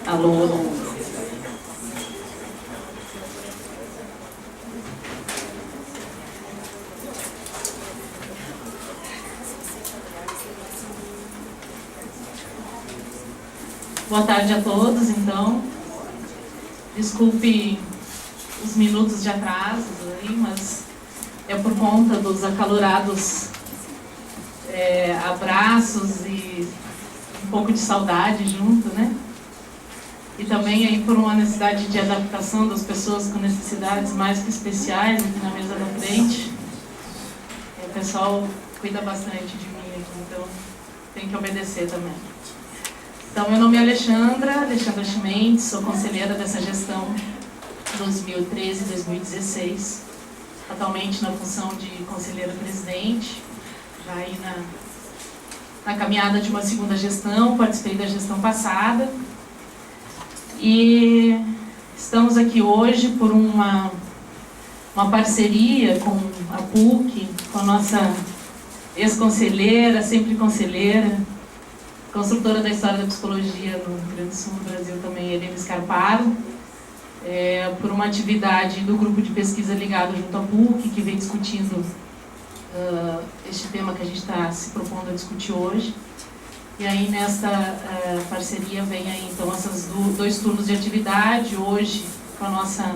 Alô, alô. Boa tarde a todos, então. Desculpe os minutos de atraso aí, mas é por conta dos acalorados abraços e um pouco de saudade junto, né? E também aí por uma necessidade de adaptação das pessoas com necessidades mais que especiais aqui na mesa da frente. O pessoal cuida bastante de mim aqui, então tem que obedecer também. Então, meu nome é Alexandra Chimenez, sou conselheira dessa gestão 2013-2016, atualmente na função de conselheira-presidente, já aí na caminhada de uma segunda gestão, participei da gestão passada, e estamos aqui hoje por uma parceria com a PUC, com a nossa ex-conselheira, sempre conselheira, construtora da história da psicologia no Rio Grande do Sul, no Brasil também, Helena Scarparo, por uma atividade do grupo de pesquisa ligado junto à PUC, que vem discutindo este tema que a gente está se propondo a discutir hoje. E aí, nesta parceria, vem aí, então, esses dois turnos de atividade, hoje, com a nossa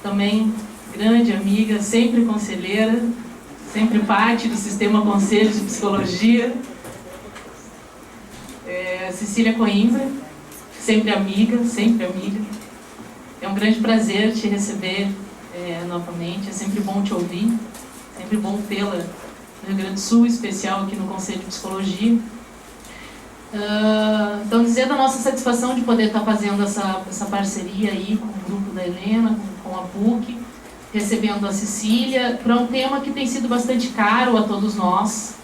também grande amiga, sempre conselheira, sempre parte do Sistema Conselho de Psicologia, Cecília Coimbra, sempre amiga, sempre amiga. É um grande prazer te receber novamente, é sempre bom te ouvir, sempre bom tê-la no Rio Grande do Sul, em especial aqui no Conselho de Psicologia. Então, dizer da nossa satisfação de poder estar fazendo essa parceria aí com o grupo da Helena, com a PUC, recebendo a Cecília, para um tema que tem sido bastante caro a todos nós,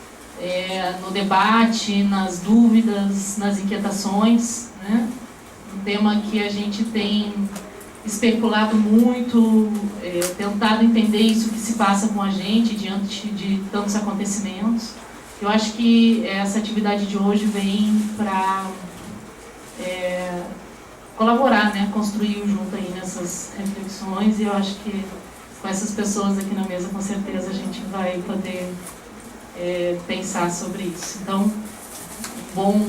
no debate, nas dúvidas, nas inquietações, né? Um tema que a gente tem especulado muito, tentado entender isso que se passa com a gente diante de tantos acontecimentos. Eu acho que essa atividade de hoje vem para colaborar, né? Construir junto aí nessas reflexões, e eu acho que com essas pessoas aqui na mesa, com certeza, a gente vai poder pensar sobre isso. Então, bom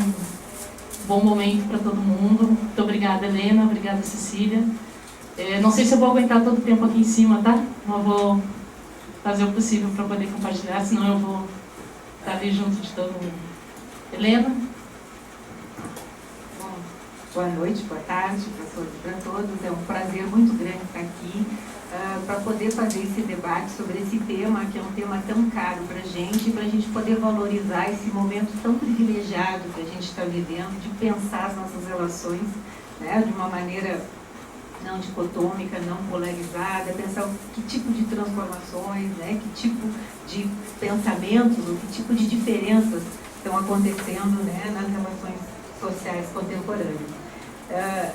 momento para todo mundo. Muito obrigada, Helena. Obrigada, Cecília. Não sei se eu vou aguentar todo o tempo aqui em cima, tá? Mas vou fazer o possível para poder compartilhar, senão eu vou estar ali junto de todo mundo. Helena? Bom, boa noite, boa tarde para todos. É um prazer muito grande estar aqui para poder fazer esse debate sobre esse tema, que é um tema tão caro para a gente poder valorizar esse momento tão privilegiado que a gente está vivendo, de pensar as nossas relações, né, de uma maneira não dicotômica, não polarizada, pensar que tipo de transformações, né, que tipo de pensamentos, que tipo de diferenças estão acontecendo, né, nas relações sociais contemporâneas.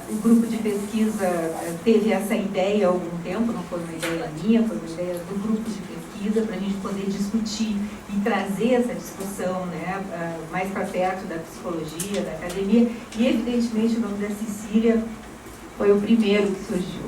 O grupo de pesquisa teve essa ideia há algum tempo, não foi uma ideia minha, foi uma ideia do grupo de pesquisa, para a gente poder discutir e trazer essa discussão, né, mais para perto da psicologia, da academia, e evidentemente o nome da Cecília foi o primeiro que surgiu.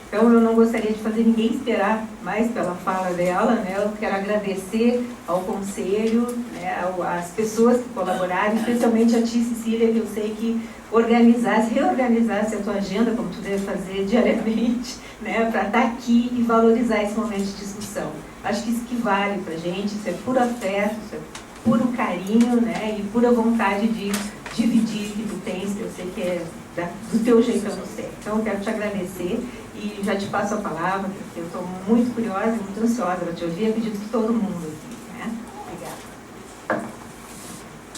Então, eu não gostaria de fazer ninguém esperar mais pela fala dela, né? Eu quero agradecer ao Conselho, né, às pessoas que colaboraram, especialmente a ti, Cecília, que eu sei que reorganizasse a tua agenda, como tu deve fazer diariamente, né, para estar aqui e valorizar esse momento de discussão. Acho que isso que vale para a gente, isso é puro afeto, isso é puro carinho, né, e pura vontade de dividir que tu tens, que eu sei que é do teu jeito, eu não sei. Então, eu quero te agradecer e já te passo a palavra, porque eu estou muito curiosa e muito ansiosa para te ouvir, acredito que todo mundo aqui, né? Obrigada.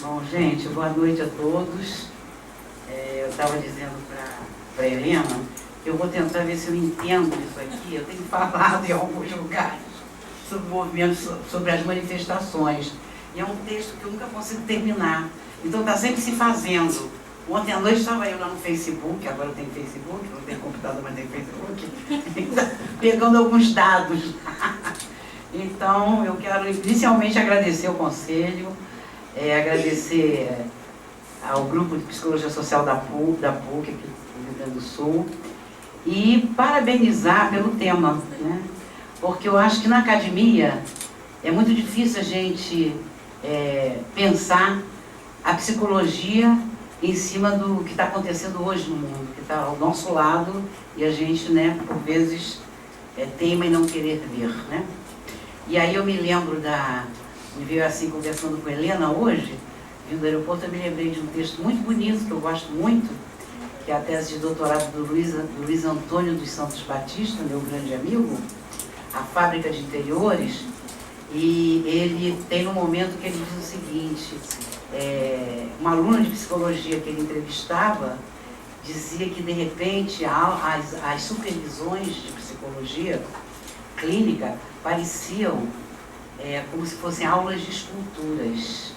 Bom, gente, boa noite a todos. Eu estava dizendo para a Helena que eu vou tentar ver se eu entendo isso aqui. Eu tenho falado em alguns lugares sobre o movimento, sobre as manifestações. E é um texto que eu nunca consigo terminar. Então está sempre se fazendo. Ontem à noite estava eu lá no Facebook, agora eu tenho Facebook, não tenho computador, mas tenho Facebook, pegando alguns dados. Então, eu quero inicialmente agradecer o Conselho, agradecer ao Grupo de Psicologia Social da PUC, aqui do Rio Grande do Sul, e parabenizar pelo tema, né? Porque eu acho que na academia é muito difícil a gente pensar a psicologia em cima do que está acontecendo hoje no mundo, que está ao nosso lado e a gente, né, por vezes, teima em não querer ver, né? E aí eu me lembro me veio assim, conversando com a Helena hoje, vindo do aeroporto, eu me lembrei de um texto muito bonito, que eu gosto muito, que é a tese de doutorado do Luiz Antônio dos Santos Batista, meu grande amigo, A Fábrica de Interiores, e ele tem um momento que ele diz o seguinte, uma aluna de psicologia que ele entrevistava dizia que, de repente, as supervisões de psicologia clínica pareciam como se fossem aulas de esculturas,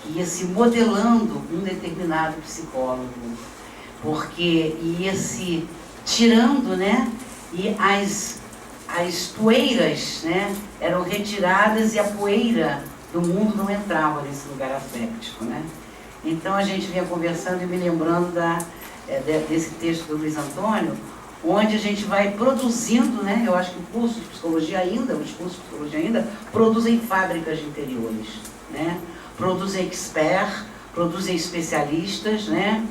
que ia se modelando um determinado psicólogo, porque ia se tirando, né, e as poeiras, né, eram retiradas e a poeira do mundo não entrava nesse lugar aséptico, né? Então a gente vinha conversando e me lembrando desse texto do Luiz Antônio, onde a gente vai produzindo, né? Eu acho que o curso de psicologia ainda, os cursos de psicologia ainda, produzem fábricas de interiores, né? Produzem experts, produzem especialistas, né?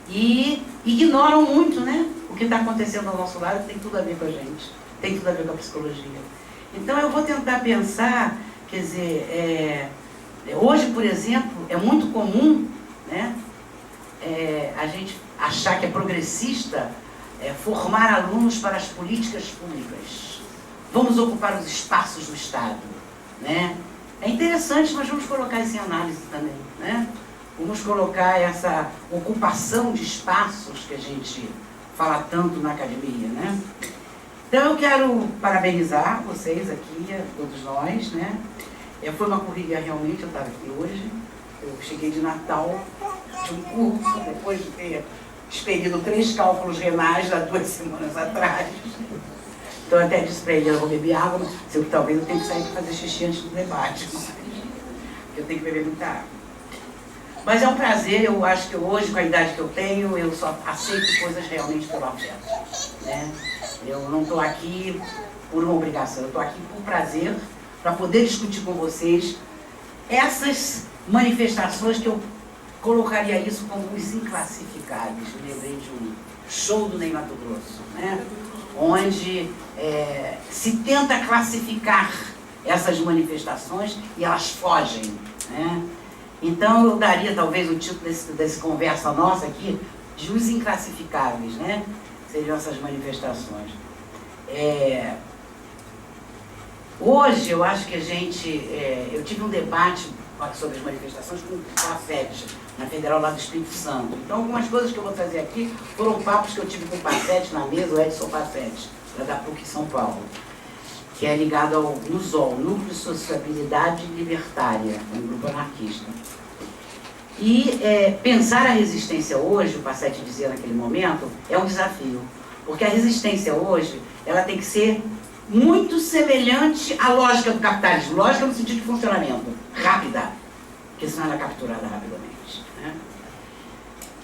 E ignoram muito, né? O que está acontecendo ao nosso lado tem tudo a ver com a gente, tem tudo a ver com a psicologia. Então eu vou tentar pensar, quer dizer, hoje, por exemplo, é muito comum, né? A gente achar que é progressista formar alunos para as políticas públicas. Vamos ocupar os espaços do Estado, né? É interessante, mas vamos colocar isso em análise também, né? Vamos colocar essa ocupação de espaços que a gente fala tanto na academia, né? Então eu quero parabenizar vocês aqui, todos nós, né? Foi uma correria realmente, eu estava aqui hoje, eu cheguei de Natal, de um curso, depois de ter expelido 3 cálculos renais há 2 semanas atrás. Então eu até disse para ele, eu vou beber água, mas talvez eu tenha que sair para fazer xixi antes do debate, porque eu tenho que beber muita água. Mas é um prazer, eu acho que hoje, com a idade que eu tenho, eu só aceito coisas realmente pelo afeto, né? Eu não estou aqui por uma obrigação, eu estou aqui por prazer, para poder discutir com vocês essas manifestações que eu colocaria isso como os inclassificáveis. Me lembrei de um show do Ney Matogrosso, né? Onde se tenta classificar essas manifestações e elas fogem, né? Então eu daria talvez o título dessa conversa nossa aqui de os inclassificáveis, né? Seriam essas manifestações. Hoje eu acho que eu tive um debate sobre as manifestações com o Pacete, na Federal lá do Espírito Santo. Então algumas coisas que eu vou trazer aqui foram papos que eu tive com o Pacete na mesa, o Edson Pacete, da PUC em São Paulo, que é ligado ao NUSOL, Núcleo de Sociabilidade Libertária, um grupo anarquista. E pensar a resistência hoje, o Pacete dizia naquele momento, é um desafio. Porque a resistência hoje, ela tem que ser muito semelhante à lógica do capitalismo. Lógica no sentido de funcionamento, rápida, porque senão ela é capturada rapidamente, né?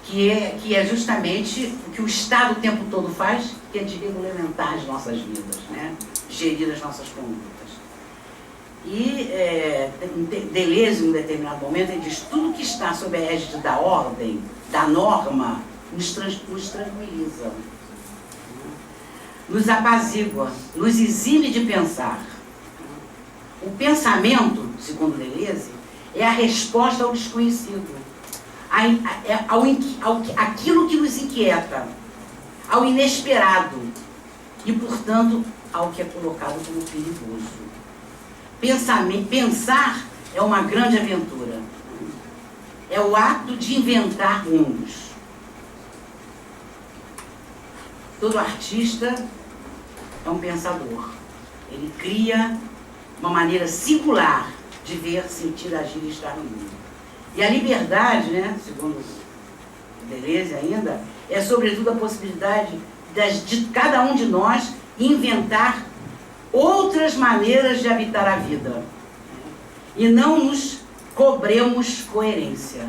Que é justamente o que o Estado o tempo todo faz, que é de regulamentar as nossas vidas, né? Gerir as nossas condutas. E Deleuze, em um determinado momento, ele diz: tudo que está sob a égide da ordem, da norma, nos tranquiliza, nos apazigua, nos exime de pensar. O pensamento, segundo Deleuze, é a resposta ao desconhecido, aquilo que nos inquieta, ao inesperado e, portanto, ao que é colocado como perigoso. Pensar é uma grande aventura. É o ato de inventar mundos. Todo artista é um pensador. Ele cria uma maneira singular de ver, sentir, agir e estar no mundo. E a liberdade, né, segundo Deleuze ainda, é sobretudo a possibilidade de cada um de nós inventar outras maneiras de habitar a vida. E não nos cobremos coerência.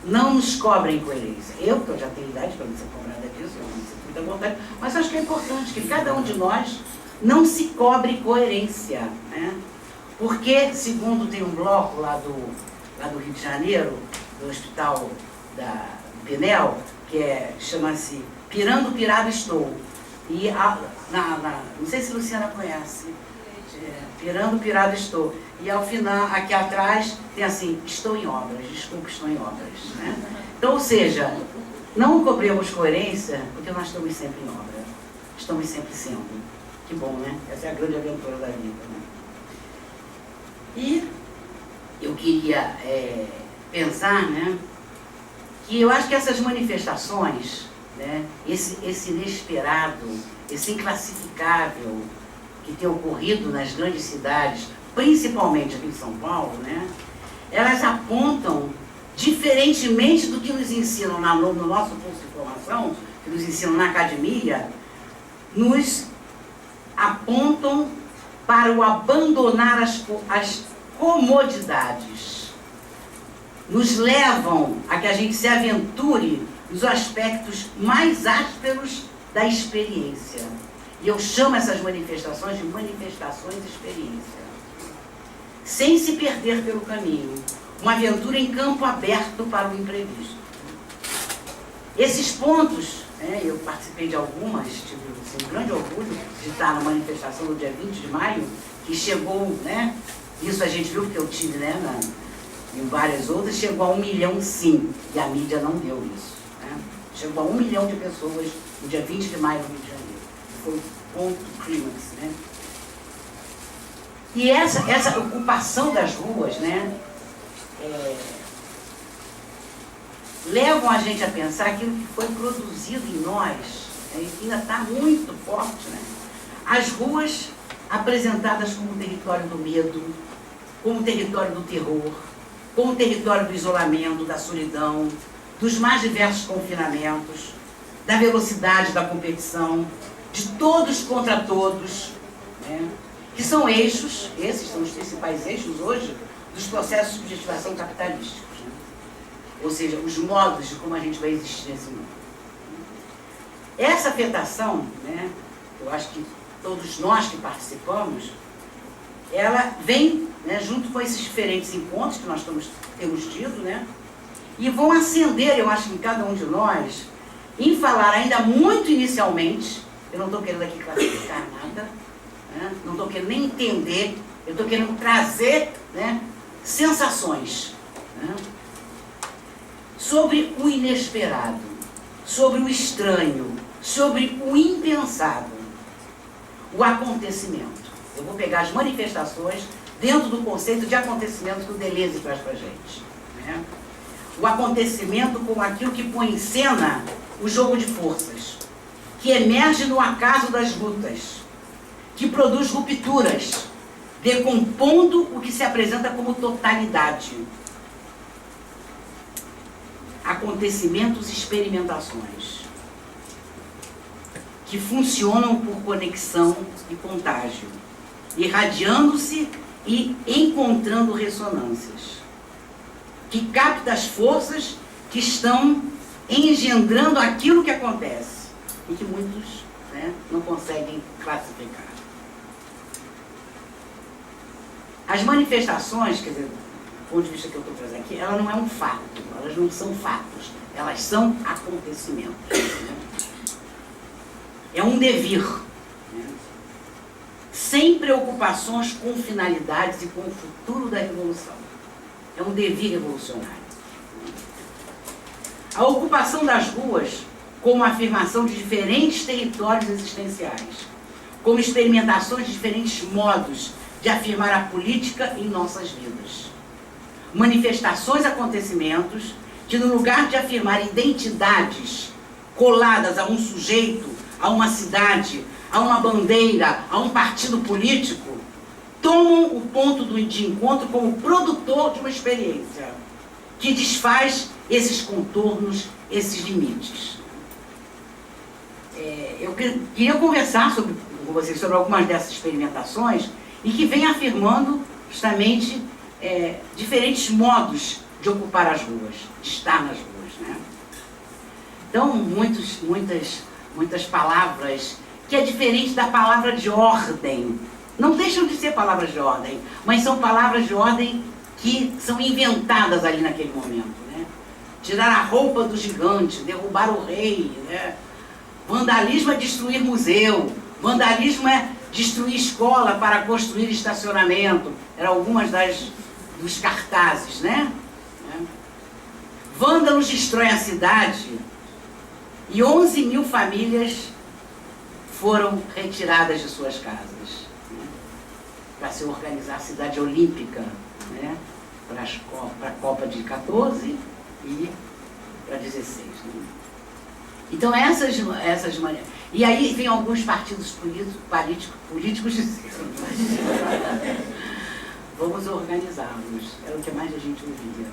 Não nos cobrem coerência. Que eu já tenho idade para não ser cobrada disso, eu não sinto muita vontade, mas acho que é importante que cada um de nós não se cobre coerência, né? Porque, segundo tem um bloco lá do Rio de Janeiro, do Hospital da Pinel, que chama-se Pirando Pirado Estou. E não sei se a Luciana conhece, Pirando Pirado Estou. E ao final, aqui atrás, tem assim, estou em obras, desculpa, estou em obras. Né? Então, ou seja, não cobremos coerência, porque nós estamos sempre em obra. Estamos sempre sendo. Que bom, né? Essa é a grande aventura da vida. Né? E eu queria pensar, né, que eu acho que essas manifestações, né, esse inesperado, esse inclassificável que tem ocorrido nas grandes cidades, principalmente aqui em São Paulo, né, elas apontam, diferentemente do que nos ensinam no nosso curso de formação, que nos ensinam na academia, nos apontam para o abandonar as comodidades. Nos levam a que a gente se aventure nos aspectos mais ásperos da experiência. E eu chamo essas manifestações de manifestações de experiência. Sem se perder pelo caminho. Uma aventura em campo aberto para o imprevisto. Esses pontos, né, eu participei de algumas, tive um grande orgulho de estar na manifestação do dia 20 de maio, que chegou, né, isso a gente viu porque eu tive, né, em várias outras, chegou a 1 milhão sim, e a mídia não deu isso. Né? Chegou a 1 milhão de pessoas no dia 20 de maio no Rio de Janeiro. Foi o ponto clímax, né? E essa ocupação das ruas, né, levam a gente a pensar aquilo que foi produzido em nós, né, e que ainda está muito forte, né? As ruas apresentadas como território do medo, como território do terror, como território do isolamento, da solidão, dos mais diversos confinamentos, da velocidade da competição, de todos contra todos, né? Que são eixos, esses são os principais eixos hoje, dos processos de subjetivação capitalísticos. Né? Ou seja, os modos de como a gente vai existir nesse mundo. Essa afetação, né, eu acho que todos nós que participamos, ela vem, né, junto com esses diferentes encontros que nós temos tido, né, e vão acender, eu acho, em cada um de nós, em falar ainda muito inicialmente, eu não estou querendo aqui classificar nada, né, não estou querendo nem entender, eu estou querendo trazer, né, sensações, né, sobre o inesperado, sobre o estranho, sobre o impensado, o acontecimento. Eu vou pegar as manifestações dentro do conceito de acontecimento que o Deleuze traz para a gente. Né? O acontecimento como aquilo que põe em cena o jogo de forças, que emerge no acaso das lutas, que produz rupturas, decompondo o que se apresenta como totalidade. Acontecimentos e experimentações que funcionam por conexão e contágio, irradiando-se e encontrando ressonâncias, que capta as forças que estão engendrando aquilo que acontece e que muitos, né, não conseguem classificar. As manifestações, quer dizer, do ponto de vista que eu estou trazendo aqui, ela não é um fato, elas não são fatos, elas são acontecimentos. Né? É um devir, né? Sem preocupações com finalidades e com o futuro da revolução. É um devir revolucionário. A ocupação das ruas como afirmação de diferentes territórios existenciais, como experimentações de diferentes modos de afirmar a política em nossas vidas. Manifestações, acontecimentos que, no lugar de afirmar identidades coladas a um sujeito, a uma cidade, a uma bandeira, a um partido político, tomam o ponto de encontro como produtor de uma experiência que desfaz esses contornos, esses limites. Eu queria conversar com vocês sobre algumas dessas experimentações e que vem afirmando justamente diferentes modos de ocupar as ruas, de estar nas ruas, né? Então, muitas palavras que é diferente da palavra de ordem. Não deixam de ser palavras de ordem, mas são palavras de ordem que são inventadas ali naquele momento, né? Tirar a roupa do gigante, derrubar o rei, né? Vandalismo é destruir museu, vandalismo é destruir escola para construir estacionamento. Eram algumas dos cartazes, né? Vândalos destroem a cidade e 11 mil famílias foram retiradas de suas casas, né? Para se organizar a cidade olímpica, né? Para a Copa de 14 e para 16. Né? Então essas maneiras. E aí vem alguns partidos políticos dizendo: vamos organizá-los. Era o que mais a gente ouvia.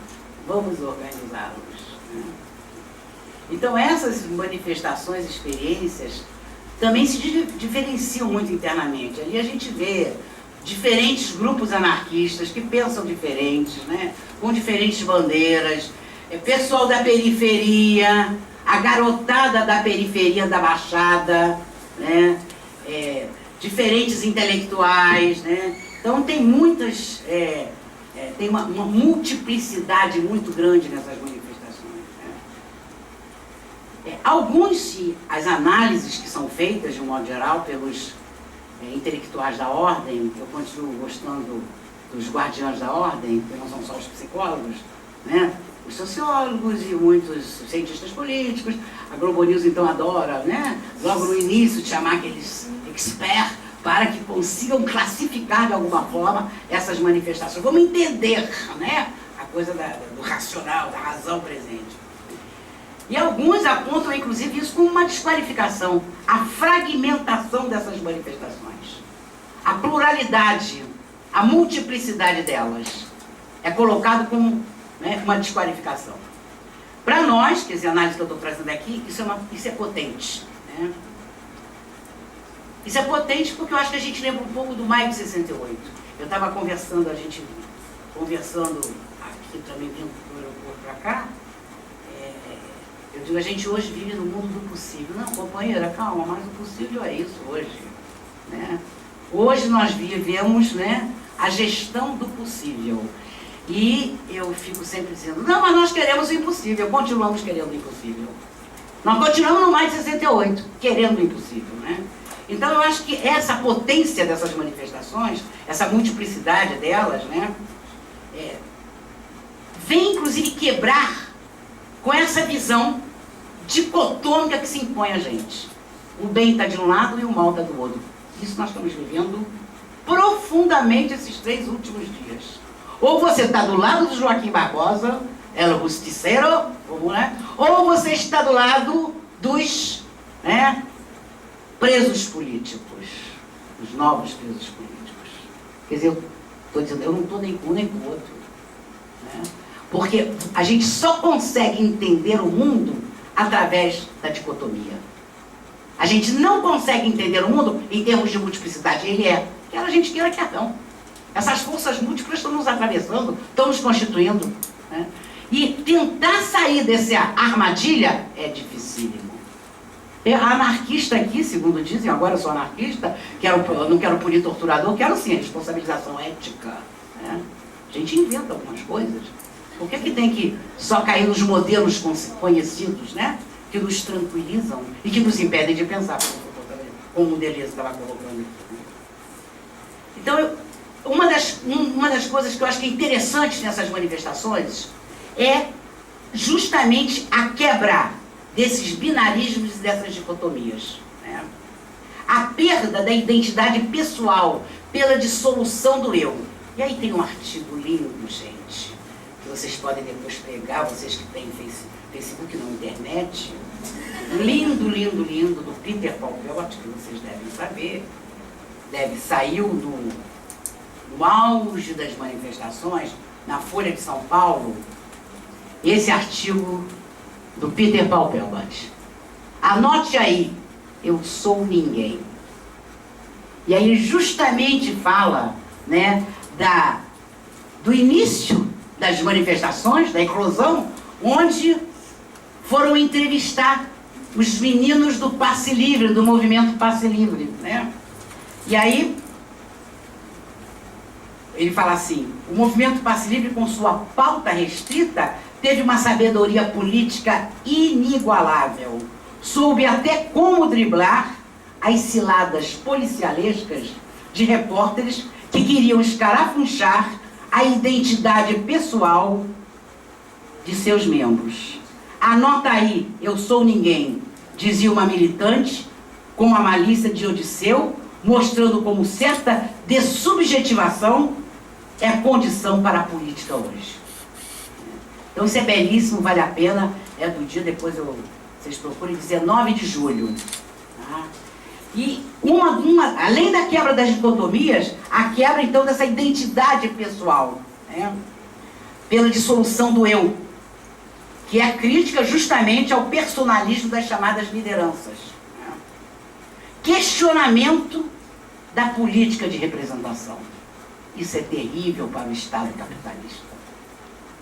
Vamos organizá-los. Né? Então essas manifestações, experiências, também se diferenciam muito internamente. Ali a gente vê diferentes grupos anarquistas que pensam diferentes, né? Com diferentes bandeiras, pessoal da periferia, a garotada da periferia da Baixada, né? Diferentes intelectuais, né? Então tem tem uma multiplicidade muito grande nessas manifestações, né? As análises que são feitas, de um modo geral, pelos intelectuais da ordem, eu continuo gostando dos guardiães da ordem, que não são só os psicólogos, né? Os sociólogos e muitos cientistas políticos. A Globo News então adora, né? Logo no início, chamar aqueles experts para que consigam classificar de alguma forma essas manifestações. Vamos entender, né? A coisa do racional, da razão presente. E alguns apontam, inclusive, isso como uma desqualificação, a fragmentação dessas manifestações, a pluralidade, a multiplicidade delas. É colocado como, né, uma desqualificação. Para nós, quer dizer, a análise que eu estou trazendo aqui, isso é potente, né? Isso é potente porque eu acho que a gente lembra um pouco do maio de 68. Eu estava conversando, aqui também vindo do aeroporto para cá. Eu digo, a gente hoje vive no mundo do possível. Não, companheira, calma, mas o possível é isso hoje, né? Hoje nós vivemos, né, a gestão do possível. E eu fico sempre dizendo, não, mas nós queremos o impossível, continuamos querendo o impossível. Nós continuamos no maio de 68, querendo o impossível, né? Então eu acho que essa potência dessas manifestações, essa multiplicidade delas, né, vem inclusive quebrar com essa visão dicotômica que se impõe a gente. O bem está de um lado e o mal está do outro. Isso nós estamos vivendo profundamente esses 3 últimos dias. Ou você está do lado do Joaquim Barbosa, El Justiceiro, né? Ou você está do lado dos, né, presos políticos, os novos presos políticos. Quer dizer, eu estou dizendo, eu não estou nem com um nem com o outro, né? Porque a gente só consegue entender o mundo através da dicotomia. A gente não consegue entender o mundo em termos de multiplicidade. Ele quer a gente queira, quer não. Essas forças múltiplas estão nos atravessando, estão nos constituindo, né? E tentar sair dessa armadilha é dificílimo. A anarquista aqui, segundo dizem, agora eu sou anarquista, não quero punir torturador, quero sim a responsabilização ética, né? A gente inventa algumas coisas. Por que tem que só cair nos modelos conhecidos, né? Que nos tranquilizam e que nos impedem de pensar, como o Deleuze estava colocando. Então, uma das coisas que eu acho que é interessante nessas manifestações é justamente a quebra desses binarismos e dessas dicotomias, né? A perda da identidade pessoal pela dissolução do eu. E aí tem um artigo lindo, gente, que vocês podem depois pegar, vocês que têm Facebook na internet, lindo, lindo, lindo, do Peter Palpiotti, que vocês devem saber, saiu no auge das manifestações, na Folha de São Paulo, esse artigo do Peter Palpiotti. Anote aí, eu sou ninguém. E aí justamente fala, né, do início das manifestações, da eclosão, onde foram entrevistar os meninos do Passe Livre, do movimento Passe Livre, né? E aí, ele fala assim: o movimento Passe Livre, com sua pauta restrita, teve uma sabedoria política inigualável. Soube até como driblar as ciladas policialescas de repórteres que queriam escarafunchar a identidade pessoal de seus membros. Anota aí, eu sou ninguém, dizia uma militante, com a malícia de Odisseu, mostrando como certa dessubjetivação é condição para a política hoje. Então isso é belíssimo, vale a pena, é do dia, depois vocês procurem, 19 de julho. Tá? E além da quebra das dicotomias, a quebra então dessa identidade pessoal, né? Pela dissolução do eu, que é a crítica justamente ao personalismo das chamadas lideranças. Né? Questionamento da política de representação. Isso é terrível para o Estado capitalista.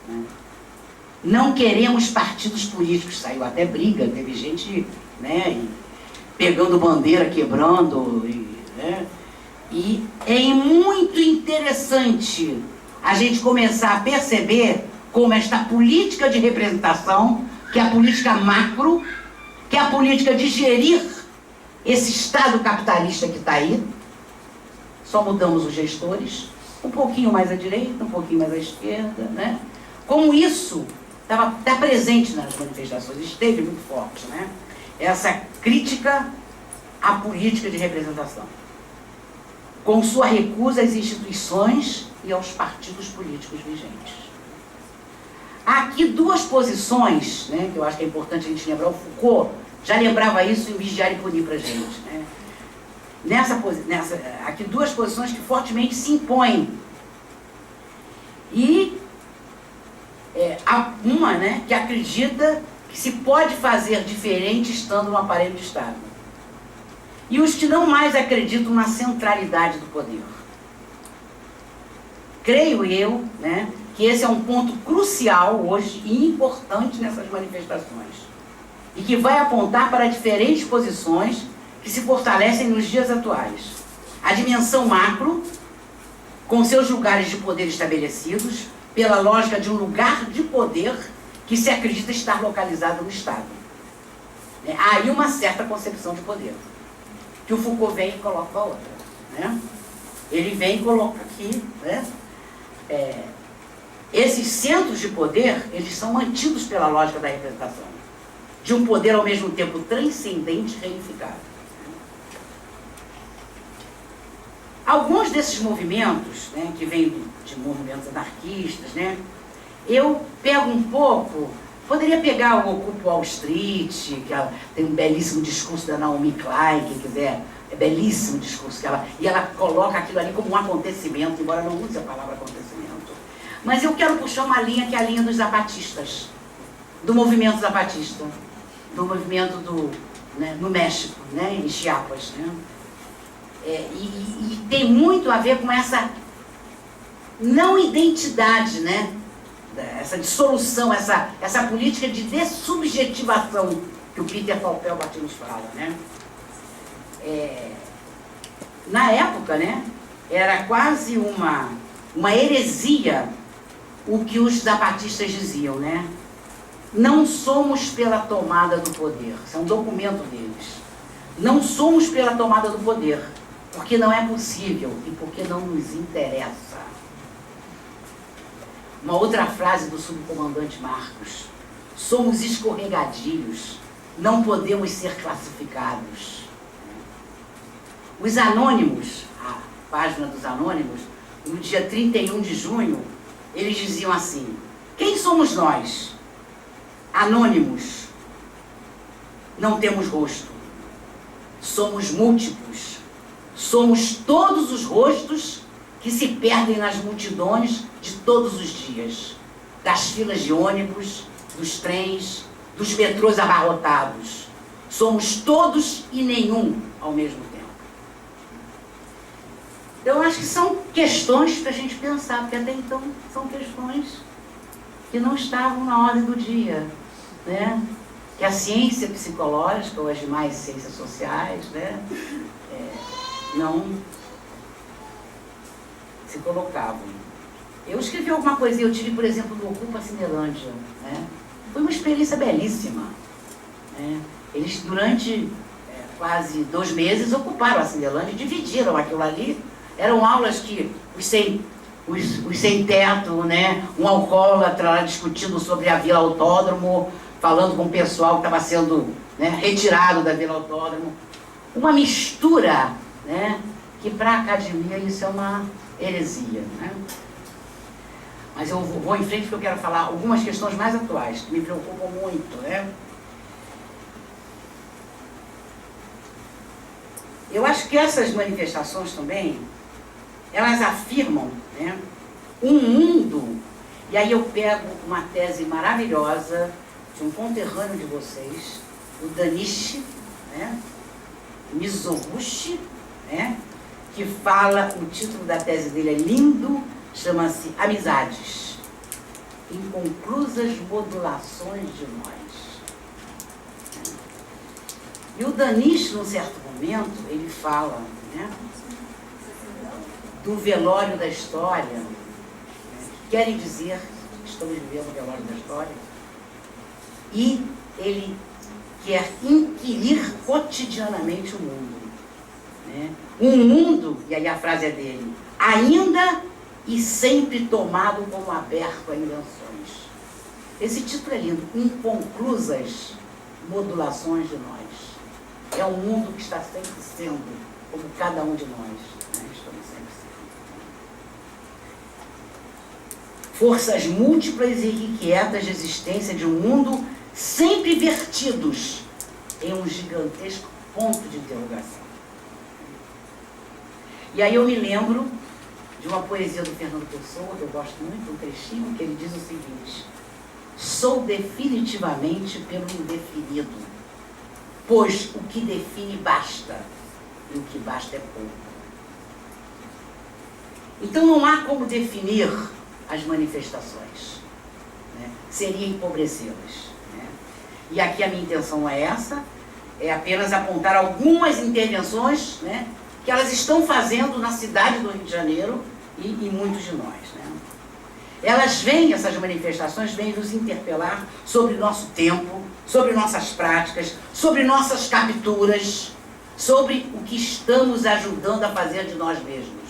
Né? Não queremos partidos políticos, saiu até briga, teve gente, né, pegando bandeira, quebrando, né? E é muito interessante a gente começar a perceber como esta política de representação, que é a política macro, que é a política de gerir esse Estado capitalista que está aí, só mudamos os gestores, um pouquinho mais à direita, um pouquinho mais à esquerda, né? Como isso está presente nas manifestações, esteve muito forte, né? Essa crítica à política de representação, com sua recusa às instituições e aos partidos políticos vigentes. Há aqui duas posições, né, que eu acho que é importante a gente lembrar. O Foucault já lembrava isso em Vigiar e Punir para a gente. Né? Aqui duas posições que fortemente se impõem. E há uma, né, que acredita que se pode fazer diferente estando no aparelho de Estado. E os que não mais acreditam na centralidade do poder. Creio eu, né, que esse é um ponto crucial hoje e importante nessas manifestações. E que vai apontar para diferentes posições que se fortalecem nos dias atuais. A dimensão macro, com seus lugares de poder estabelecidos, pela lógica de um lugar de poder que se acredita estar localizado no Estado. Há aí uma certa concepção de poder, que o Foucault vem e coloca a outra. Né? Ele vem e coloca aqui, né? Esses centros de poder, eles são mantidos pela lógica da representação, de um poder ao mesmo tempo transcendente e reunificado. Alguns desses movimentos, né, que vêm de movimentos anarquistas, né, eu pego um pouco, poderia pegar o Occupy Wall Street, que tem um belíssimo discurso da Naomi Klein, quem quiser, é belíssimo discurso, e ela coloca aquilo ali como um acontecimento, embora não use a palavra acontecimento. Mas eu quero puxar uma linha que é a linha dos zapatistas, do movimento zapatista, do movimento no México, né, em Chiapas. Né? E tem muito a ver com essa não identidade, né? Essa dissolução, essa política de dessubjetivação que o Peter Paupel-Batti nos fala. Né? Na época, né, era quase uma heresia o que os zapatistas diziam, né? Não somos pela tomada do poder. Isso é um documento deles. Não somos pela tomada do poder, porque não é possível e porque não nos interessa. Uma outra frase do subcomandante Marcos: somos escorregadios, não podemos ser classificados. Os Anônimos, a página dos Anônimos, no dia 31 de junho, eles diziam assim: quem somos nós? Anônimos. Não temos rosto. Somos múltiplos. Somos todos os rostos que se perdem nas multidões de todos os dias. Das filas de ônibus, dos trens, dos metrôs abarrotados. Somos todos e nenhum ao mesmo tempo. Então, eu acho que são questões para a gente pensar, porque até então são questões que não estavam na ordem do dia, né? Que a ciência psicológica, ou as demais ciências sociais, né, não se colocavam. Eu escrevi alguma coisa, eu tive, por exemplo, no Ocupa Cinelândia, né? Foi uma experiência belíssima, né? Eles, durante quase 2 meses, ocuparam a Cinelândia, dividiram aquilo ali. Eram aulas que os sem teto, né? Um alcoólatra lá discutindo sobre a Vila Autódromo, falando com o pessoal que estava sendo, né, retirado da Vila Autódromo. Uma mistura, né, que para a academia isso é uma heresia, né? Mas eu vou em frente porque eu quero falar algumas questões mais atuais, que me preocupam muito, né? Eu acho que essas manifestações também, elas afirmam, né, um mundo, e aí eu pego uma tese maravilhosa de um conterrâneo de vocês, o Danish, né, Mizoguchi, né, que fala, o título da tese dele é lindo, chama-se Amizades, Inconclusas Modulações de Nós. E o Danish, num certo momento, ele fala, né, do velório da história, né, querem dizer, estamos vivendo o velório da história, e ele quer inquirir cotidianamente o mundo, né? Um mundo, e aí a frase é dele, ainda e sempre tomado como aberto a invenções. Esse título é lindo, Inconclusas Modulações de Nós. É um mundo que está sempre sendo, como cada um de nós, né? Estamos sempre sendo. Forças múltiplas e irrequietas de existência de um mundo sempre vertidos em um gigantesco ponto de interrogação. E aí eu me lembro de uma poesia do Fernando Pessoa, que eu gosto muito, um trechinho, que ele diz o seguinte: sou definitivamente pelo indefinido, pois o que define basta, e o que basta é pouco. Então não há como definir as manifestações, né? Seria empobrecê-las, né? E aqui a minha intenção não é essa, é apenas apontar algumas intervenções, né, que elas estão fazendo na cidade do Rio de Janeiro e muitos de nós, né? Elas vêm, essas manifestações vêm nos interpelar sobre nosso tempo, sobre nossas práticas, sobre nossas capturas, sobre o que estamos ajudando a fazer de nós mesmos.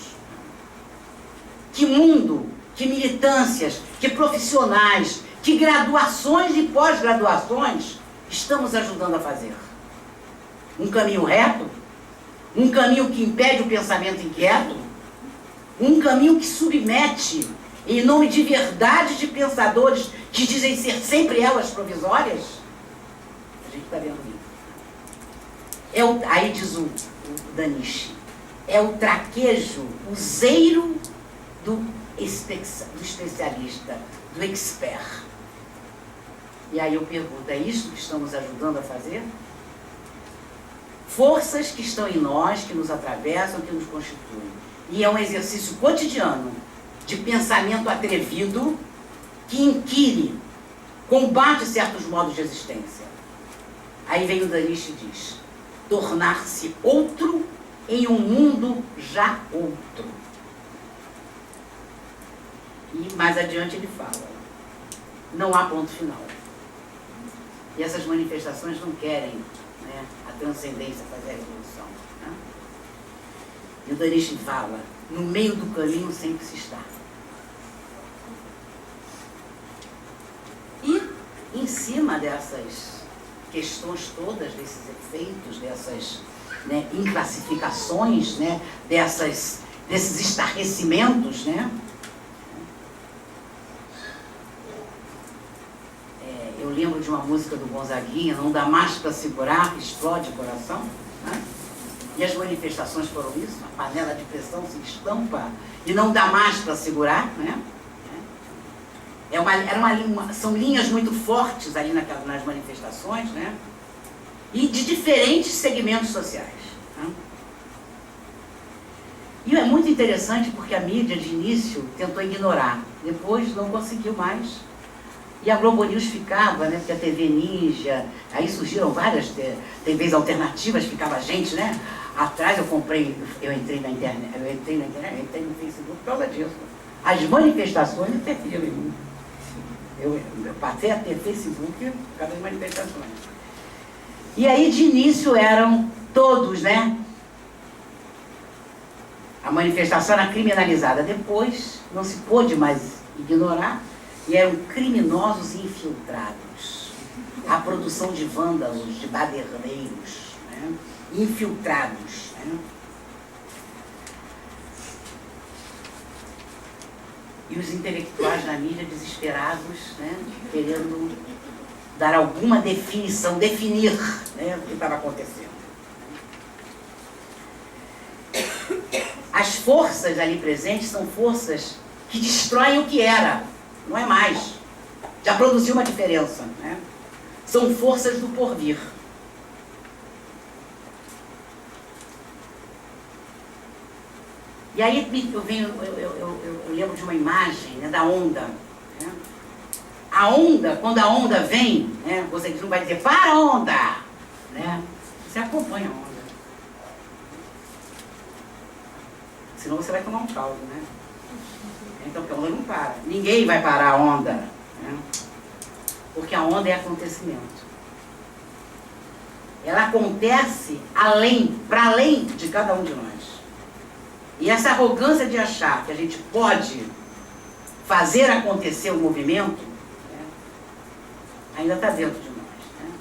Que mundo, que militâncias, que profissionais, que graduações e pós-graduações estamos ajudando a fazer? Um caminho reto? Um caminho que impede o pensamento inquieto? Um caminho que submete, em nome de verdade de pensadores que dizem ser sempre elas provisórias? A gente está vendo isso. Aí diz o Danish, é o traquejo, o zeiro do especialista, do expert. E aí eu pergunto, é isso que estamos ajudando a fazer? Forças que estão em nós, que nos atravessam, que nos constituem. E é um exercício cotidiano de pensamento atrevido que inquire, combate certos modos de existência. Aí vem o Danish e diz, tornar-se outro em um mundo já outro. E mais adiante ele fala, não há ponto final. E essas manifestações não querem, né, a transcendência fazer a revolução, né? E o Danish fala, no meio do caminho sempre se está. E em cima dessas questões todas, desses efeitos, dessas, né, inclassificações, né, desses estarrecimentos, né? Eu lembro de uma música do Gonzaguinha, não dá mais para segurar, explode o coração, né? E as manifestações foram isso, a panela de pressão se estampa e não dá mais para segurar, né? São linhas muito fortes ali nas manifestações, né? E de diferentes segmentos sociais, né? E é muito interessante porque a mídia, de início, tentou ignorar. Depois não conseguiu mais. E a Globo News ficava, né? Porque a TV Ninja, aí surgiram várias TVs alternativas, ficava a gente, né? Atrás eu entrei no Facebook por causa disso. As manifestações interferiram em mim. Eu passei a ter Facebook por causa das manifestações. E aí, de início, eram todos, né? A manifestação era criminalizada. Depois, não se pôde mais ignorar, e eram criminosos infiltrados. A produção de vândalos, de baderneiros, né? Infiltrados. Né? E os intelectuais da mídia desesperados, né? Querendo dar alguma definição, definir, né? O que estava acontecendo. As forças ali presentes são forças que destroem o que era, não é mais. Já produziu uma diferença, né? São forças do porvir. E aí eu lembro de uma imagem, né, da onda. Né? A onda, quando a onda vem, né, você não vai dizer, para a onda! Né? Você acompanha a onda. Senão você vai tomar um caldo, né? Então, porque a onda não para. Ninguém vai parar a onda. Né? Porque a onda é acontecimento. Ela acontece para além de cada um de nós. E essa arrogância de achar que a gente pode fazer acontecer o movimento, né, ainda está dentro de nós. Né?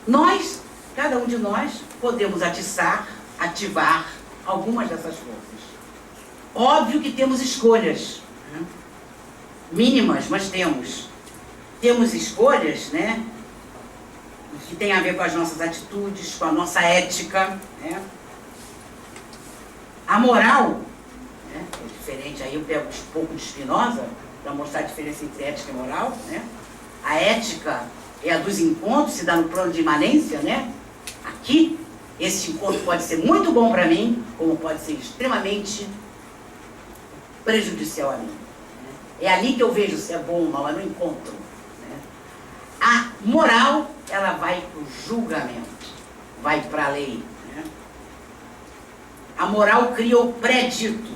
Nós, cada um de nós, podemos ativar algumas dessas forças. Óbvio que temos escolhas, né? Mínimas, mas temos. Temos escolhas, né, que tem a ver com as nossas atitudes, com a nossa ética, né? A moral, né, é diferente, aí eu pego um pouco de Spinoza para mostrar a diferença entre ética e moral, né? A ética é a dos encontros, se dá no plano de imanência, né? Aqui, esse encontro pode ser muito bom para mim, como pode ser extremamente prejudicial a mim. Né? É ali que eu vejo se é bom ou mal, é no encontro. Né? A moral, ela vai para o julgamento, vai para a lei. Né? A moral cria o pré-dito,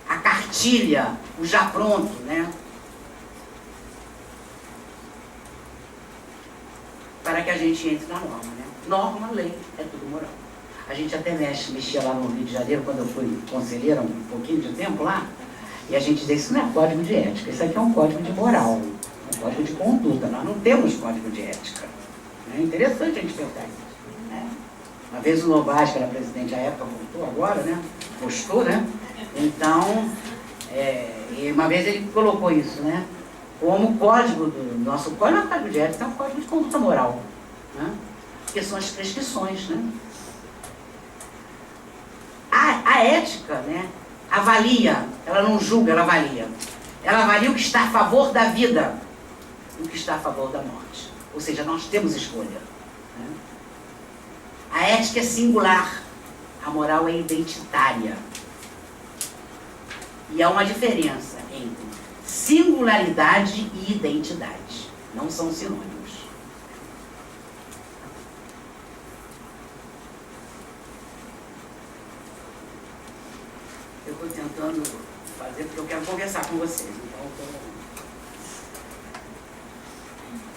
a cartilha, o já pronto, né? Para que a gente entre na norma, né? Norma, lei, é tudo moral. A gente até mexia lá no Rio de Janeiro, quando eu fui conselheira um pouquinho de tempo lá, e a gente dizia, isso não é código de ética, isso aqui é um código de moral, um código de conduta, nós não temos código de ética. É interessante a gente pensar isso. Né? Uma vez o Novaes, que era presidente à época, voltou agora, né? Postou, né? Então, e uma vez ele colocou isso, né? Como código do nosso código, não é um código de ética, é um código de conduta moral. Né? Que são as prescrições, né? A ética, né, avalia, ela não julga, ela avalia. Ela avalia o que está a favor da vida e o que está a favor da morte. Ou seja, nós temos escolha. Né? A ética é singular, a moral é identitária. E há uma diferença entre singularidade e identidade. Não são sinônimos. Eu estou tentando fazer porque eu quero conversar com vocês. Então,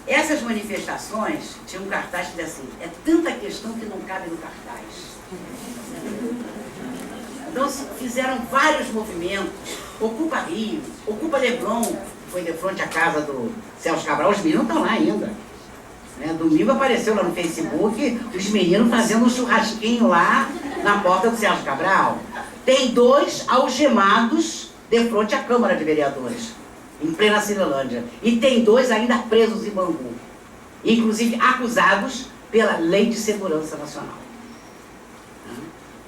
essas manifestações tinham um cartaz que dizia assim, é tanta questão que não cabe no cartaz. Então fizeram vários movimentos, Ocupa Rio, Ocupa Leblon, foi de frente à casa do Celso Cabral, os meninos estão lá ainda. Né? Domingo apareceu lá no Facebook, os meninos fazendo um churrasquinho lá na porta do Celso Cabral. Tem 2 algemados de frente à Câmara de Vereadores, em plena Cinelândia. E tem 2 ainda presos em Bangu, inclusive acusados pela Lei de Segurança Nacional.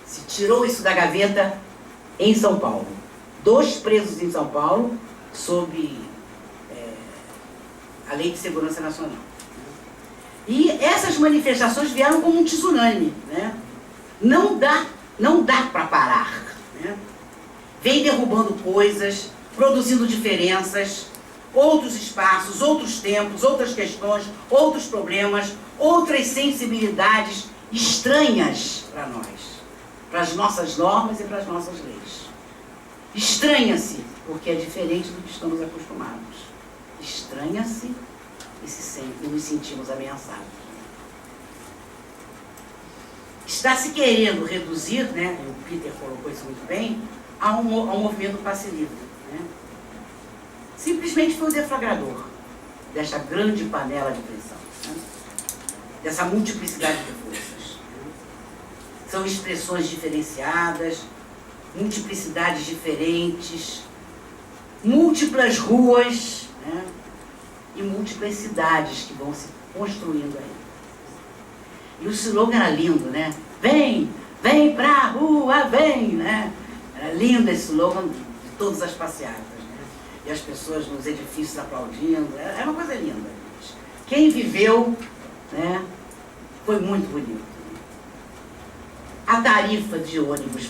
Se tirou isso da gaveta em São Paulo. 2 presos em São Paulo sob a Lei de Segurança Nacional. E essas manifestações vieram como um tsunami. Né? Não dá para parar. Né? vem derrubando coisas, produzindo diferenças, outros espaços, outros tempos, outras questões, outros problemas, outras sensibilidades estranhas para nós, para as nossas normas e para as nossas leis. Estranha-se, porque é diferente do que estamos acostumados. Estranha-se e nos sentimos ameaçados. Está se querendo reduzir, né, o Peter colocou isso muito bem, a um movimento passe livre, né? Simplesmente foi o deflagrador desta grande panela de pressão, né? Dessa multiplicidade de forças. São expressões diferenciadas, multiplicidades diferentes, múltiplas ruas, né? E múltiplas cidades que vão se construindo aí. E o slogan era lindo, né? Vem, vem pra rua, vem, né? Era lindo esse slogan de todas as passeatas, né? E as pessoas nos edifícios aplaudindo, era uma coisa linda. Quem viveu, né, foi muito bonito. A tarifa de ônibus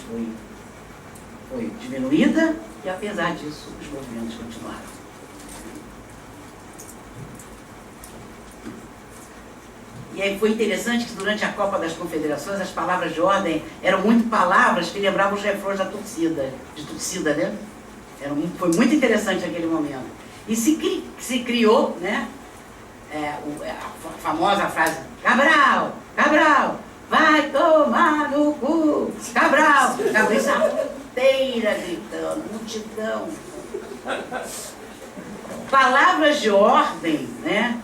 foi diminuída e, apesar disso, os movimentos continuaram. E aí foi interessante que durante a Copa das Confederações as palavras de ordem eram muito palavras que lembravam os refrões da torcida, né? Foi muito interessante aquele momento. E se criou, né, a famosa frase, Cabral, Cabral, vai tomar no cu, Cabral, cabeça inteira gritando, multidão. Palavras de ordem, né,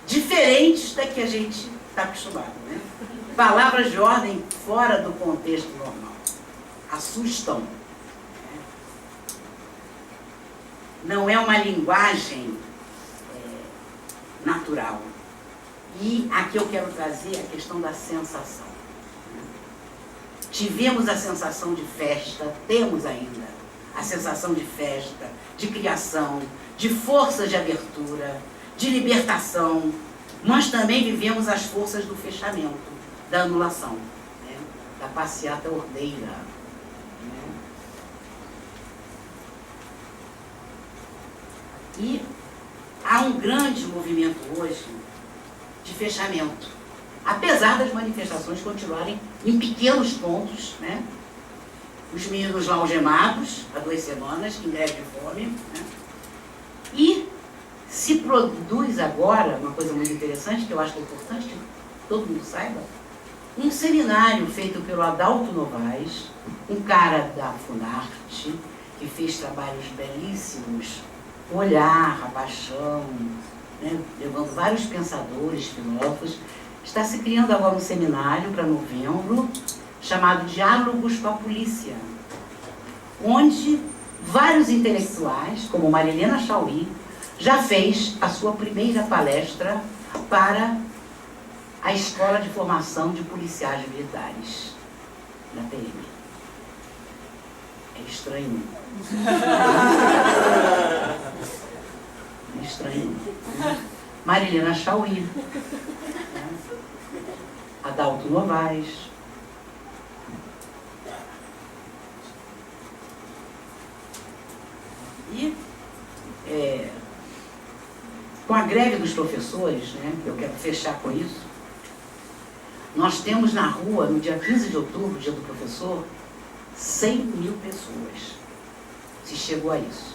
diferentes da que a gente está acostumado, né? Palavras de ordem fora do contexto normal. Assustam. Não é uma linguagem natural. E aqui eu quero trazer a questão da sensação. Tivemos a sensação de festa, temos ainda a sensação de festa, de criação, de força de abertura, de libertação, nós também vivemos as forças do fechamento, da anulação, né? Da passeata ordeira. Né? E há um grande movimento hoje de fechamento, apesar das manifestações continuarem em pequenos pontos, né? Os meninos lá algemados, há 2 semanas, em greve de fome, né? E se produz agora, uma coisa muito interessante, que eu acho que é importante que todo mundo saiba, um seminário feito pelo Adalto Novaes, um cara da Funarte, que fez trabalhos belíssimos, Olhar, a Paixão, né, levando vários pensadores, filósofos. Está se criando agora um seminário para novembro, chamado Diálogos com a Polícia, onde vários intelectuais, como Marilena Chauí, já fez a sua primeira palestra para a Escola de Formação de Policiais Militares, na PM. É estranho. É estranho. Marilena Chauí, Adalto Novaes. E com a greve dos professores, né, eu quero fechar com isso, nós temos na rua, no dia 15 de outubro, dia do professor, 100 mil pessoas. Se chegou a isso.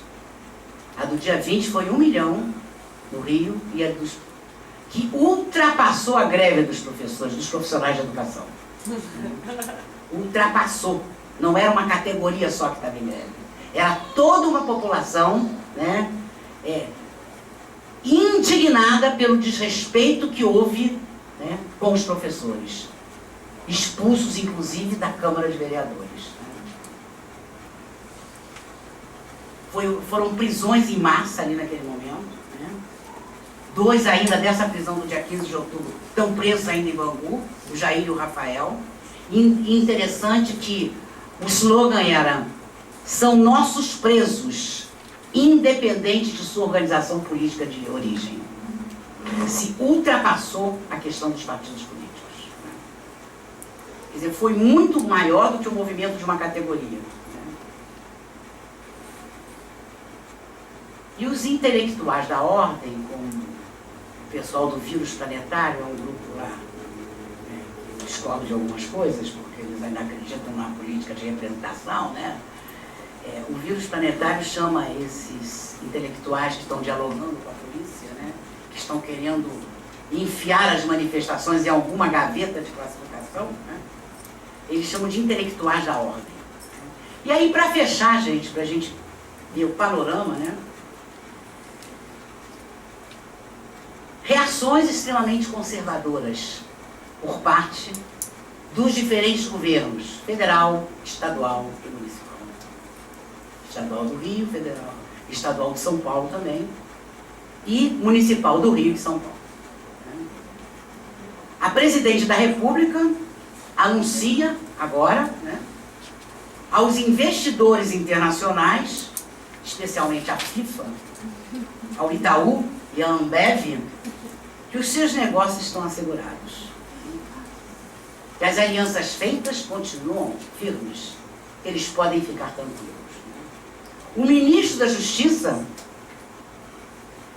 A do dia 20 foi 1 milhão no Rio, e a dos que ultrapassou a greve dos professores, dos profissionais de educação. Ultrapassou. Não era uma categoria só que estava em greve. Era toda uma população, né, indignada pelo desrespeito que houve, né, com os professores, expulsos inclusive da Câmara de Vereadores. Foram prisões em massa ali naquele momento, né? 2 ainda dessa prisão do dia 15 de outubro estão presos ainda em Bangu, o Jair e o Rafael. E interessante que o slogan era: são nossos presos, independente de sua organização política de origem. Se ultrapassou a questão dos partidos políticos. Né? Quer dizer, foi muito maior do que o movimento de uma categoria. Né? E os intelectuais da ordem, como o pessoal do Vírus Planetário, é um grupo lá, né, que discorda de algumas coisas, porque eles ainda acreditam na política de representação, né? O Vírus Planetário chama esses intelectuais que estão dialogando com a polícia, né, que estão querendo enfiar as manifestações em alguma gaveta de classificação, né, eles chamam de intelectuais da ordem. E aí, para fechar, gente, para a gente ver o panorama, né, reações extremamente conservadoras por parte dos diferentes governos, federal, estadual e municipal. Estadual do Rio, federal, estadual de São Paulo também, e municipal do Rio e de São Paulo. A presidente da República anuncia agora, né, aos investidores internacionais, especialmente à FIFA, ao Itaú e à Ambev, que os seus negócios estão assegurados. Que as alianças feitas continuam firmes, que eles podem ficar tranquilos. O ministro da Justiça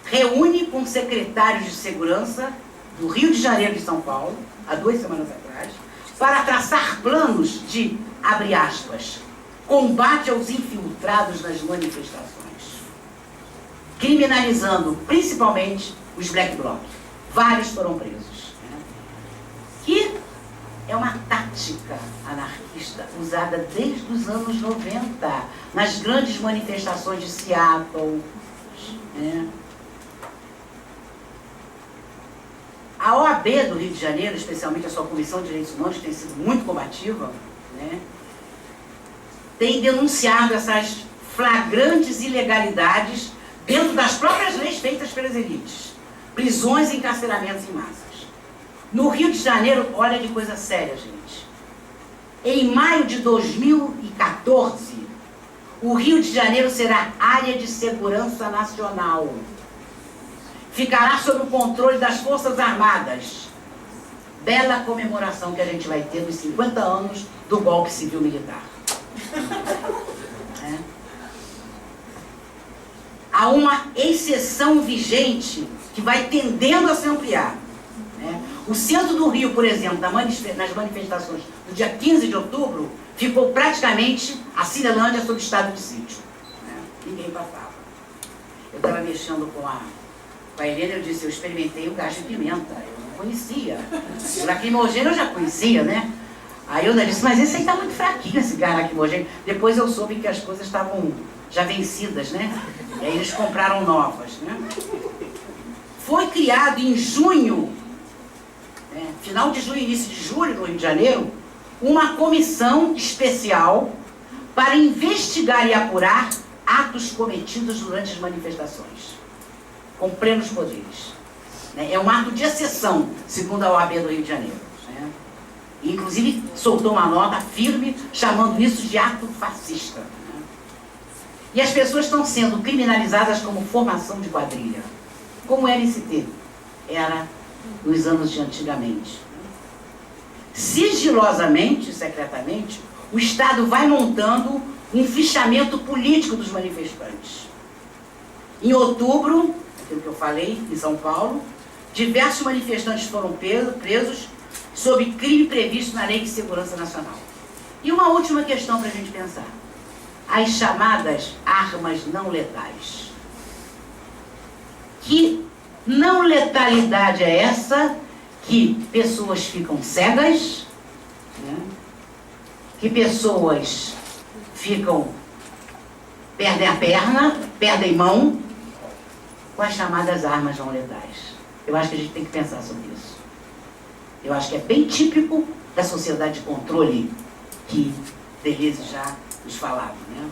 reúne com secretários de segurança do Rio de Janeiro e de São Paulo, há 2 semanas atrás, para traçar planos de, abre aspas, combate aos infiltrados nas manifestações, criminalizando principalmente os black bloc. Vários foram presos. Que é uma tática anarquista usada desde os anos 90, nas grandes manifestações de Seattle. Né? A OAB do Rio de Janeiro, especialmente a sua Comissão de Direitos Humanos, que tem sido muito combativa, né, tem denunciado essas flagrantes ilegalidades dentro das próprias leis feitas pelas elites. Prisões e encarceramentos em massas. No Rio de Janeiro, olha que coisa séria, gente. Em maio de 2014, o Rio de Janeiro será área de segurança nacional. Ficará sob o controle das Forças Armadas. Bela comemoração que a gente vai ter nos 50 anos do golpe civil-militar. Há uma exceção vigente que vai tendendo a se ampliar. O centro do Rio, por exemplo, nas manifestações do dia 15 de outubro, ficou praticamente a Cinelândia sob estado de sítio. Ninguém passava. Eu estava mexendo com a Helena, eu disse, eu experimentei o gás de pimenta, eu não conhecia. O lacrimogêneo eu já conhecia, né? Aí eu disse, mas esse aí está muito fraquinho, esse gás lacrimogêneo. Depois eu soube que as coisas estavam já vencidas, né? E aí eles compraram novas, né? Foi criado em junho, final de junho, início de julho, no Rio de Janeiro, uma comissão especial para investigar e apurar atos cometidos durante as manifestações, com plenos poderes. É um ato de exceção, segundo a OAB do Rio de Janeiro. Inclusive, soltou uma nota firme, chamando isso de ato fascista. E as pessoas estão sendo criminalizadas como formação de quadrilha, como o MST era nos anos de antigamente. Sigilosamente, secretamente, o Estado vai montando um fichamento político dos manifestantes. Em outubro, aquilo que eu falei, em São Paulo, diversos manifestantes foram presos sob crime previsto na Lei de Segurança Nacional. E uma última questão para a gente pensar. As chamadas armas não letais. Que não letalidade é essa que pessoas ficam cegas, né? Que pessoas perdem a perna, perdem mão, com as chamadas armas não letais. Eu acho que a gente tem que pensar sobre isso. Eu acho que é bem típico da sociedade de controle que Deleuze já nos falava, né?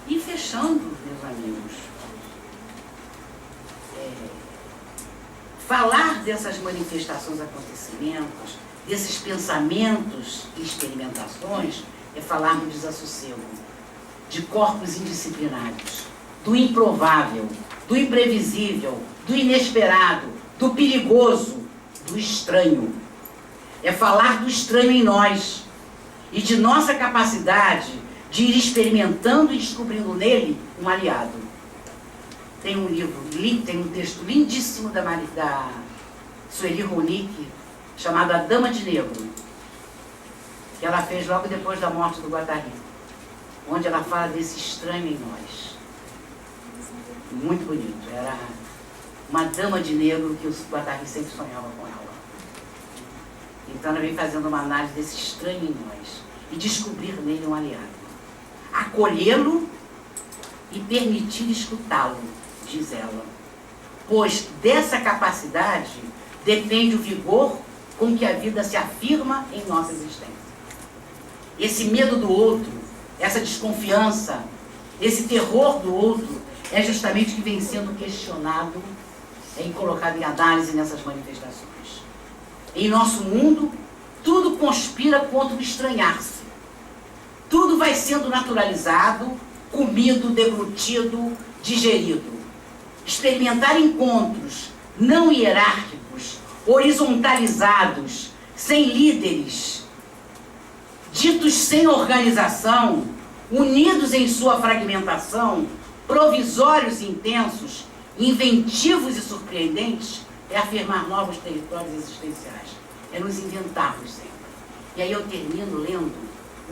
E fechando, meus amigos, falar dessas manifestações, acontecimentos, desses pensamentos e experimentações, é falar do desassossego, de corpos indisciplinados, do improvável, do imprevisível, do inesperado, do perigoso, do estranho. É falar do estranho em nós e de nossa capacidade de ir experimentando e descobrindo nele um aliado. tem um livro, tem um texto lindíssimo da Sueli Ronick, chamado A Dama de Negro, que ela fez logo depois da morte do Guattari, onde ela fala desse estranho em nós. Muito bonito. Era uma dama de negro que o Guattari sempre sonhava com ela. Então ela vem fazendo uma análise desse estranho em nós e descobrir nele um aliado. Acolhê-lo e permitir escutá-lo, diz ela. Pois dessa capacidade depende o vigor com que a vida se afirma em nossa existência. Esse medo do outro, essa desconfiança, esse terror do outro, é justamente o que vem sendo questionado e colocado em análise nessas manifestações. Em nosso mundo, tudo conspira contra o estranhar-se. Tudo vai sendo naturalizado, comido, deglutido, digerido. Experimentar encontros não hierárquicos, horizontalizados, sem líderes, ditos sem organização, unidos em sua fragmentação, provisórios e intensos, inventivos e surpreendentes, é afirmar novos territórios existenciais, é nos inventarmos sempre. E aí eu termino lendo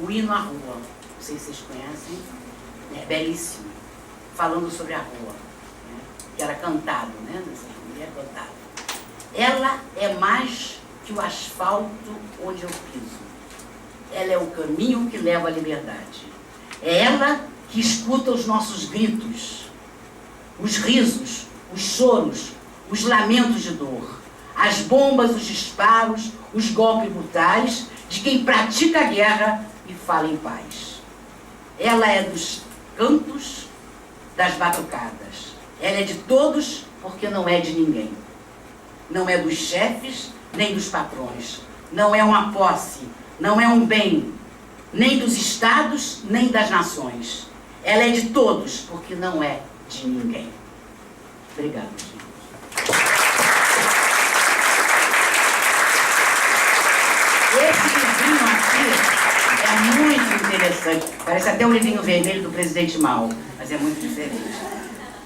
o Hino à Rua, não sei se vocês conhecem, é belíssimo, falando sobre a rua, né? Que era cantado, né? Nessa mulher cantada. Ela é mais que o asfalto onde eu piso. Ela é o caminho que leva à liberdade. É ela que escuta os nossos gritos, os risos, os choros, os lamentos de dor, as bombas, os disparos, os golpes brutais de quem pratica a guerra e fala em paz. Ela é dos cantos, das batucadas. Ela é de todos porque não é de ninguém. Não é dos chefes, nem dos patrões. Não é uma posse, não é um bem, nem dos estados, nem das nações. Ela é de todos porque não é de ninguém. Obrigado, gente. Esse livrinho aqui é muito interessante. Parece até um livrinho vermelho do Presidente Mao, mas é muito diferente.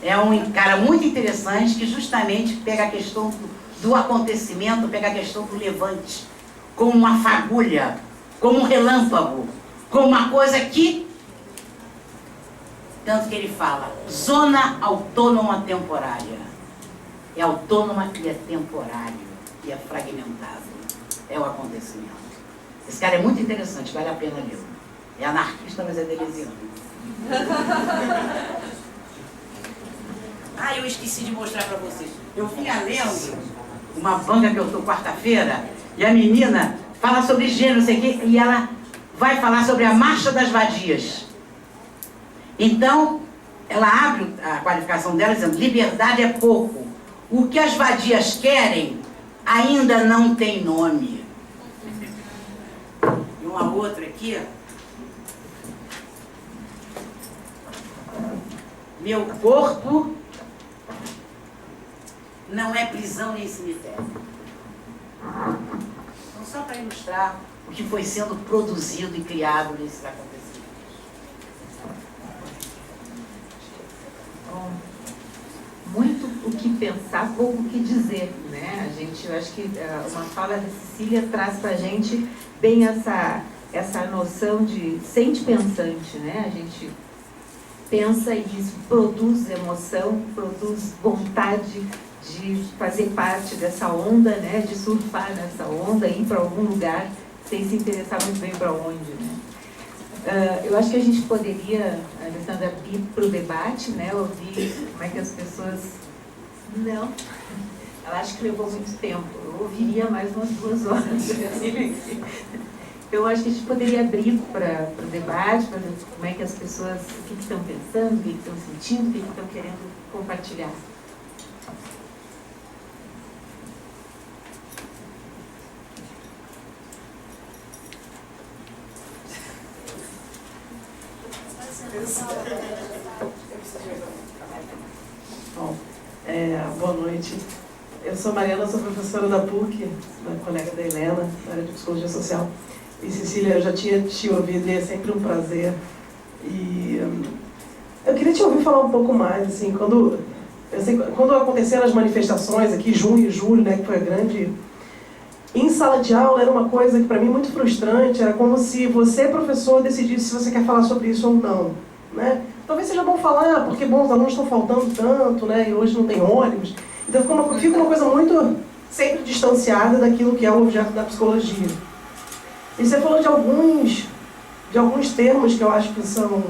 É um cara muito interessante que justamente pega a questão do acontecimento, pega a questão do levante, como uma fagulha, como um relâmpago, como uma coisa que... Tanto que ele fala, zona autônoma temporária. É autônoma e é temporário, e é fragmentado. É o acontecimento. Esse cara é muito interessante, vale a pena ler. É anarquista, mas é deleuziano. Ah, eu esqueci de mostrar para vocês. Eu vinha lendo uma banca que eu estou quarta-feira, e a menina fala sobre gênero, não sei o quê, e ela vai falar sobre a marcha das vadias. Então, ela abre a qualificação dela dizendo, liberdade é pouco. O que as vadias querem ainda não tem nome. E uma outra aqui, meu corpo não é prisão nem cemitério. Então, só para ilustrar o que foi sendo produzido e criado nesses acontecimentos. Bom, muito o que pensar, pouco o que dizer, né? Eu acho que uma fala da Cecília traz para a gente bem essa noção de sente pensante, né? A gente pensa e isso produz emoção, produz vontade de fazer parte dessa onda, né? De surfar nessa onda, ir para algum lugar sem se interessar muito bem para onde, né? Eu acho que a gente poderia, Alessandra, ir para o debate, né? Ouvir como é que as pessoas... Não, ela acho que levou muito tempo. Eu ouviria mais umas 2 horas. Eu acho que a gente poderia abrir para o debate, para ver como é que as pessoas, o que estão pensando, o que estão sentindo, o que estão querendo compartilhar. Bom, boa noite. Eu sou Mariana, sou professora da PUC, da colega da Helena, da área de Psicologia Social. E Cecília, eu já tinha te ouvido e é sempre um prazer. E eu queria te ouvir falar um pouco mais, assim, quando Eu sei, quando aconteceram as manifestações aqui, junho e julho, né, que foi a grande... Em sala de aula era uma coisa que para mim muito frustrante, era como se você, professor, decidisse se você quer falar sobre isso ou não, né? Talvez seja bom falar, porque bom, os alunos estão faltando tanto, né, e hoje não tem ônibus. Então fica uma coisa muito sempre distanciada daquilo que é o objeto da psicologia. E você falou de alguns termos que eu acho que estão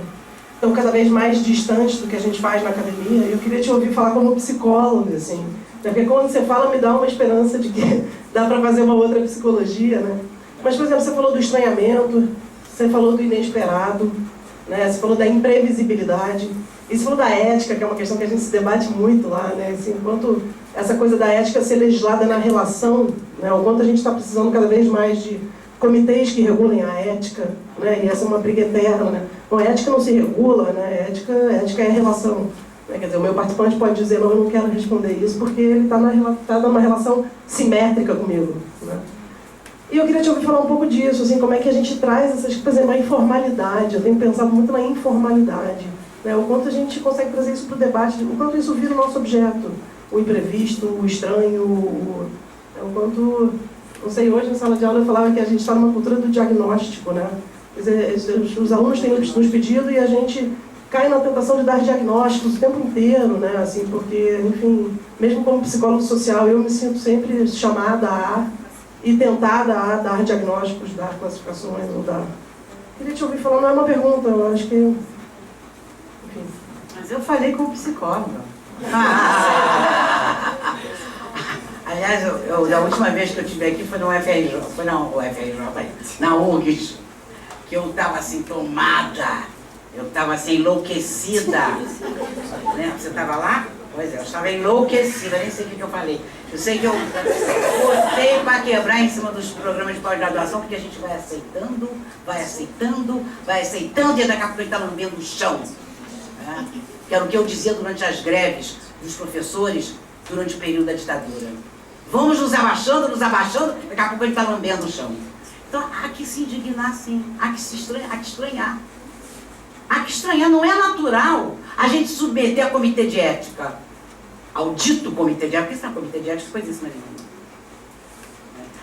cada vez mais distantes do que a gente faz na academia. Eu queria te ouvir falar como psicóloga, assim. Porque quando você fala, me dá uma esperança de que dá para fazer uma outra psicologia, né? Mas, por exemplo, você falou do estranhamento, você falou do inesperado, né? Você falou da imprevisibilidade, e você falou da ética, que é uma questão que a gente se debate muito lá, né? Assim, enquanto essa coisa da ética ser legislada na relação, né? O quanto a gente está precisando cada vez mais de comitês que regulem a ética, né? E essa é uma briga eterna, né? Bom, a ética não se regula, né? Ética é relação. Quer dizer, o meu participante pode dizer, não, eu não quero responder isso, porque ele está numa relação simétrica comigo, né? E eu queria te ouvir falar um pouco disso, assim, como é que a gente traz essas, por exemplo, a informalidade. Eu tenho pensado muito na informalidade, né? O quanto a gente consegue trazer isso para o debate, o quanto isso vira o nosso objeto, o imprevisto, o estranho, o quanto... Não sei, hoje na sala de aula eu falava que a gente está numa cultura do diagnóstico, né? Quer dizer, os alunos têm nos pedido e a gente cai na tentação de dar diagnósticos o tempo inteiro, né? Assim, porque, enfim, mesmo como psicólogo social, eu me sinto sempre chamada a e tentada a dar diagnósticos, dar classificações ou dar... Queria te ouvir falar, não é uma pergunta, eu acho que... Enfim. Mas eu falei com o psicólogo. Aliás, da última vez que eu estive aqui foi no UFRJ, na URGS, que eu estava assim, tomada, eu estava assim, enlouquecida. Né? Você estava lá? Pois é, eu estava enlouquecida, nem sei o que eu falei. Eu sei que eu botei para quebrar em cima dos programas de pós-graduação, porque a gente vai aceitando, e daqui a pouco ele está lambendo o chão. Né? Que era o que eu dizia durante as greves dos professores durante o período da ditadura. Vamos nos abaixando, daqui a pouco ele está lambendo o chão. Então há que se indignar sim, há que estranhar. Há que estranhar, não é natural a gente submeter a comitê de ética, ao dito comitê de ética, porque isso não é comitê de ética, foi isso, Marina.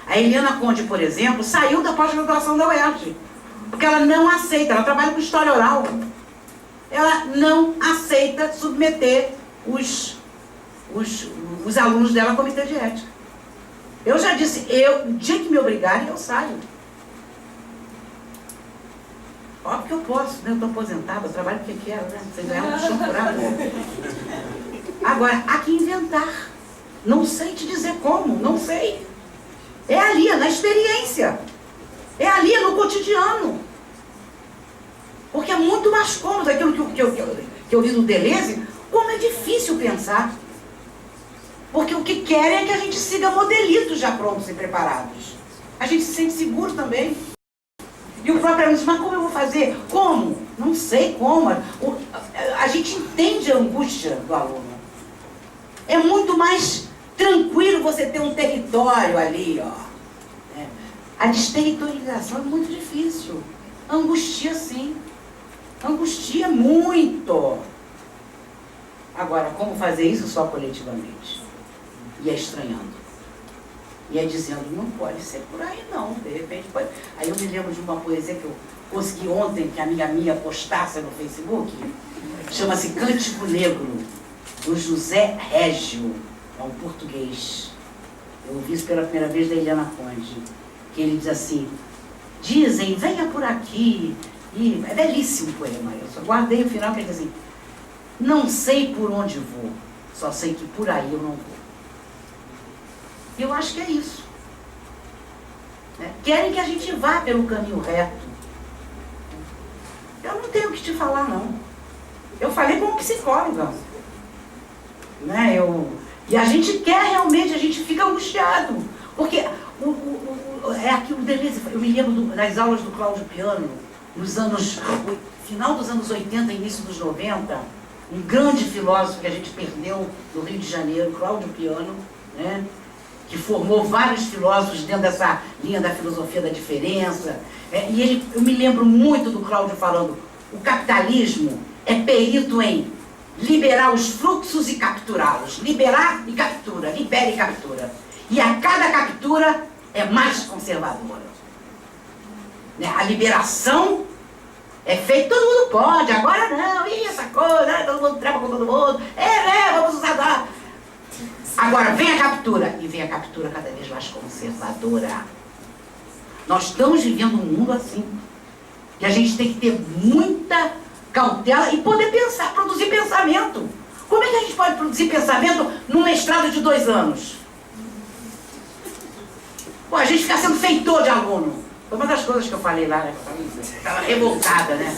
A Eliana Conde, por exemplo, saiu da pós-graduação da UERJ, porque ela não aceita, ela trabalha com história oral, ela não aceita submeter os alunos dela a comitê de ética. Eu já disse, o dia que me obrigarem, eu saio. Óbvio que eu posso, né? Eu estou aposentada, eu trabalho porque quero, né? Você ganhar um chão furado. Agora, há que inventar. Não sei te dizer como, não sei. É ali, é na experiência. É ali, é no cotidiano. Porque é muito mais cômodo aquilo que eu vi do Deleuze, como é difícil pensar. Porque o que querem é que a gente siga modelitos já prontos e preparados. A gente se sente seguro também. E o próprio aluno diz, mas como eu vou fazer? Como? Não sei como. A gente entende a angústia do aluno. É muito mais tranquilo você ter um território ali, ó. A desterritorialização é muito difícil. Angustia sim. Angustia muito. Agora, como fazer isso só coletivamente? E é estranhando. E é dizendo, não pode ser por aí não, de repente pode. Aí eu me lembro de uma poesia que eu consegui ontem, que a amiga minha postasse no Facebook, chama-se Cântico Negro, do José Régio, é um português. Eu ouvi isso pela primeira vez da Eliana Conde, que ele diz assim, dizem, venha por aqui, e é belíssimo o poema, eu só guardei o final, que ele diz assim, não sei por onde vou, só sei que por aí eu não vou. Eu acho que é isso. Querem que a gente vá pelo caminho reto. Eu não tenho o que te falar, não. Eu falei como psicóloga. E a gente quer realmente, a gente fica angustiado. Porque é aquilo Deleuze, eu me lembro das aulas do Cláudio Piano, final dos anos 80, início dos 90, um grande filósofo que a gente perdeu no Rio de Janeiro, Cláudio Piano, né? Que formou vários filósofos dentro dessa linha da filosofia da diferença. Eu me lembro muito do Cláudio falando, o capitalismo é perito em liberar os fluxos e capturá-los. Liberar e captura, libera e captura. E a cada captura é mais conservadora. Né? A liberação é feita, todo mundo pode, agora não, e essa coisa, todo mundo trepa com todo mundo, vamos usar. Agora vem a captura, e vem a captura cada vez mais conservadora. Nós estamos vivendo um mundo assim. E a gente tem que ter muita cautela e poder pensar, produzir pensamento. Como é que a gente pode produzir pensamento num mestrado de 2 anos? Pô, a gente fica sendo feitor de aluno. Foi uma das coisas que eu falei lá, né? Estava revoltada, né?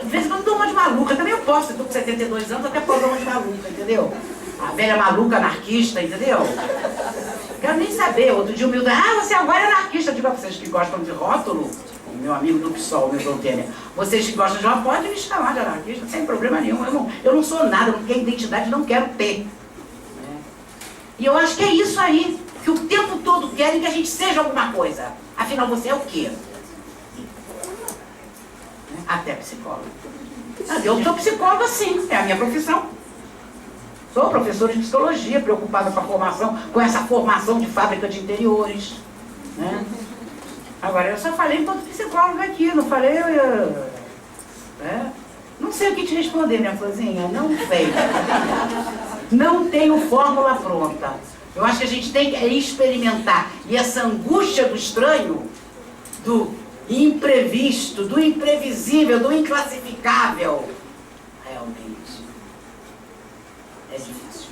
De vez em quando eu dou uma de maluca. Também eu posso, estou com 72 anos, até posso dar uma de maluca, entendeu? A velha maluca anarquista, entendeu? Quero nem saber. Outro dia o Milton, você agora é anarquista. Eu digo a vocês que gostam de rótulo, o meu amigo do PSOL, o Milton Temer, vocês que gostam de rótulo, podem me chamar de anarquista, sem problema nenhum. Eu não sou nada, não tenho identidade, não quero ter. E eu acho que é isso aí, que o tempo todo querem que a gente seja alguma coisa. Afinal, você é o quê? Até psicóloga. Eu sou psicóloga, sim, é a minha profissão. Sou professora de psicologia, preocupada com a formação, com essa formação de fábrica de interiores. Né? Agora, eu só falei enquanto psicóloga aqui, não falei... Não sei o que te responder, minha florzinha, não sei. Não tenho fórmula pronta. Eu acho que a gente tem que experimentar. E essa angústia do estranho, do imprevisto, do imprevisível, do inclassificável, realmente é difícil.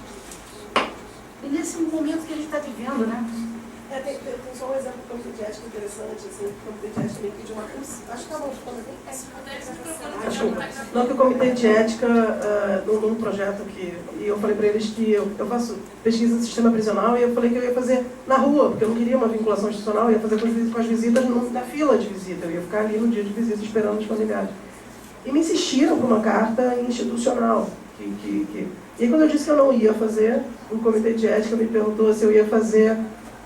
E nesse momento que a gente está vivendo, né? Tem só um exemplo do comitê de ética interessante, assim, o comitê de ética me pediu uma... Acho que estava falando não, que o comitê de ética, num projeto que... E eu falei para eles que eu faço pesquisa no sistema prisional e eu falei que eu ia fazer na rua, porque eu não queria uma vinculação institucional, eu ia fazer com as visitas na fila de visita, eu ia ficar ali no dia de visita esperando os familiares. E me insistiram por uma carta institucional. E aí quando eu disse que eu não ia fazer, o comitê de ética me perguntou se eu ia fazer...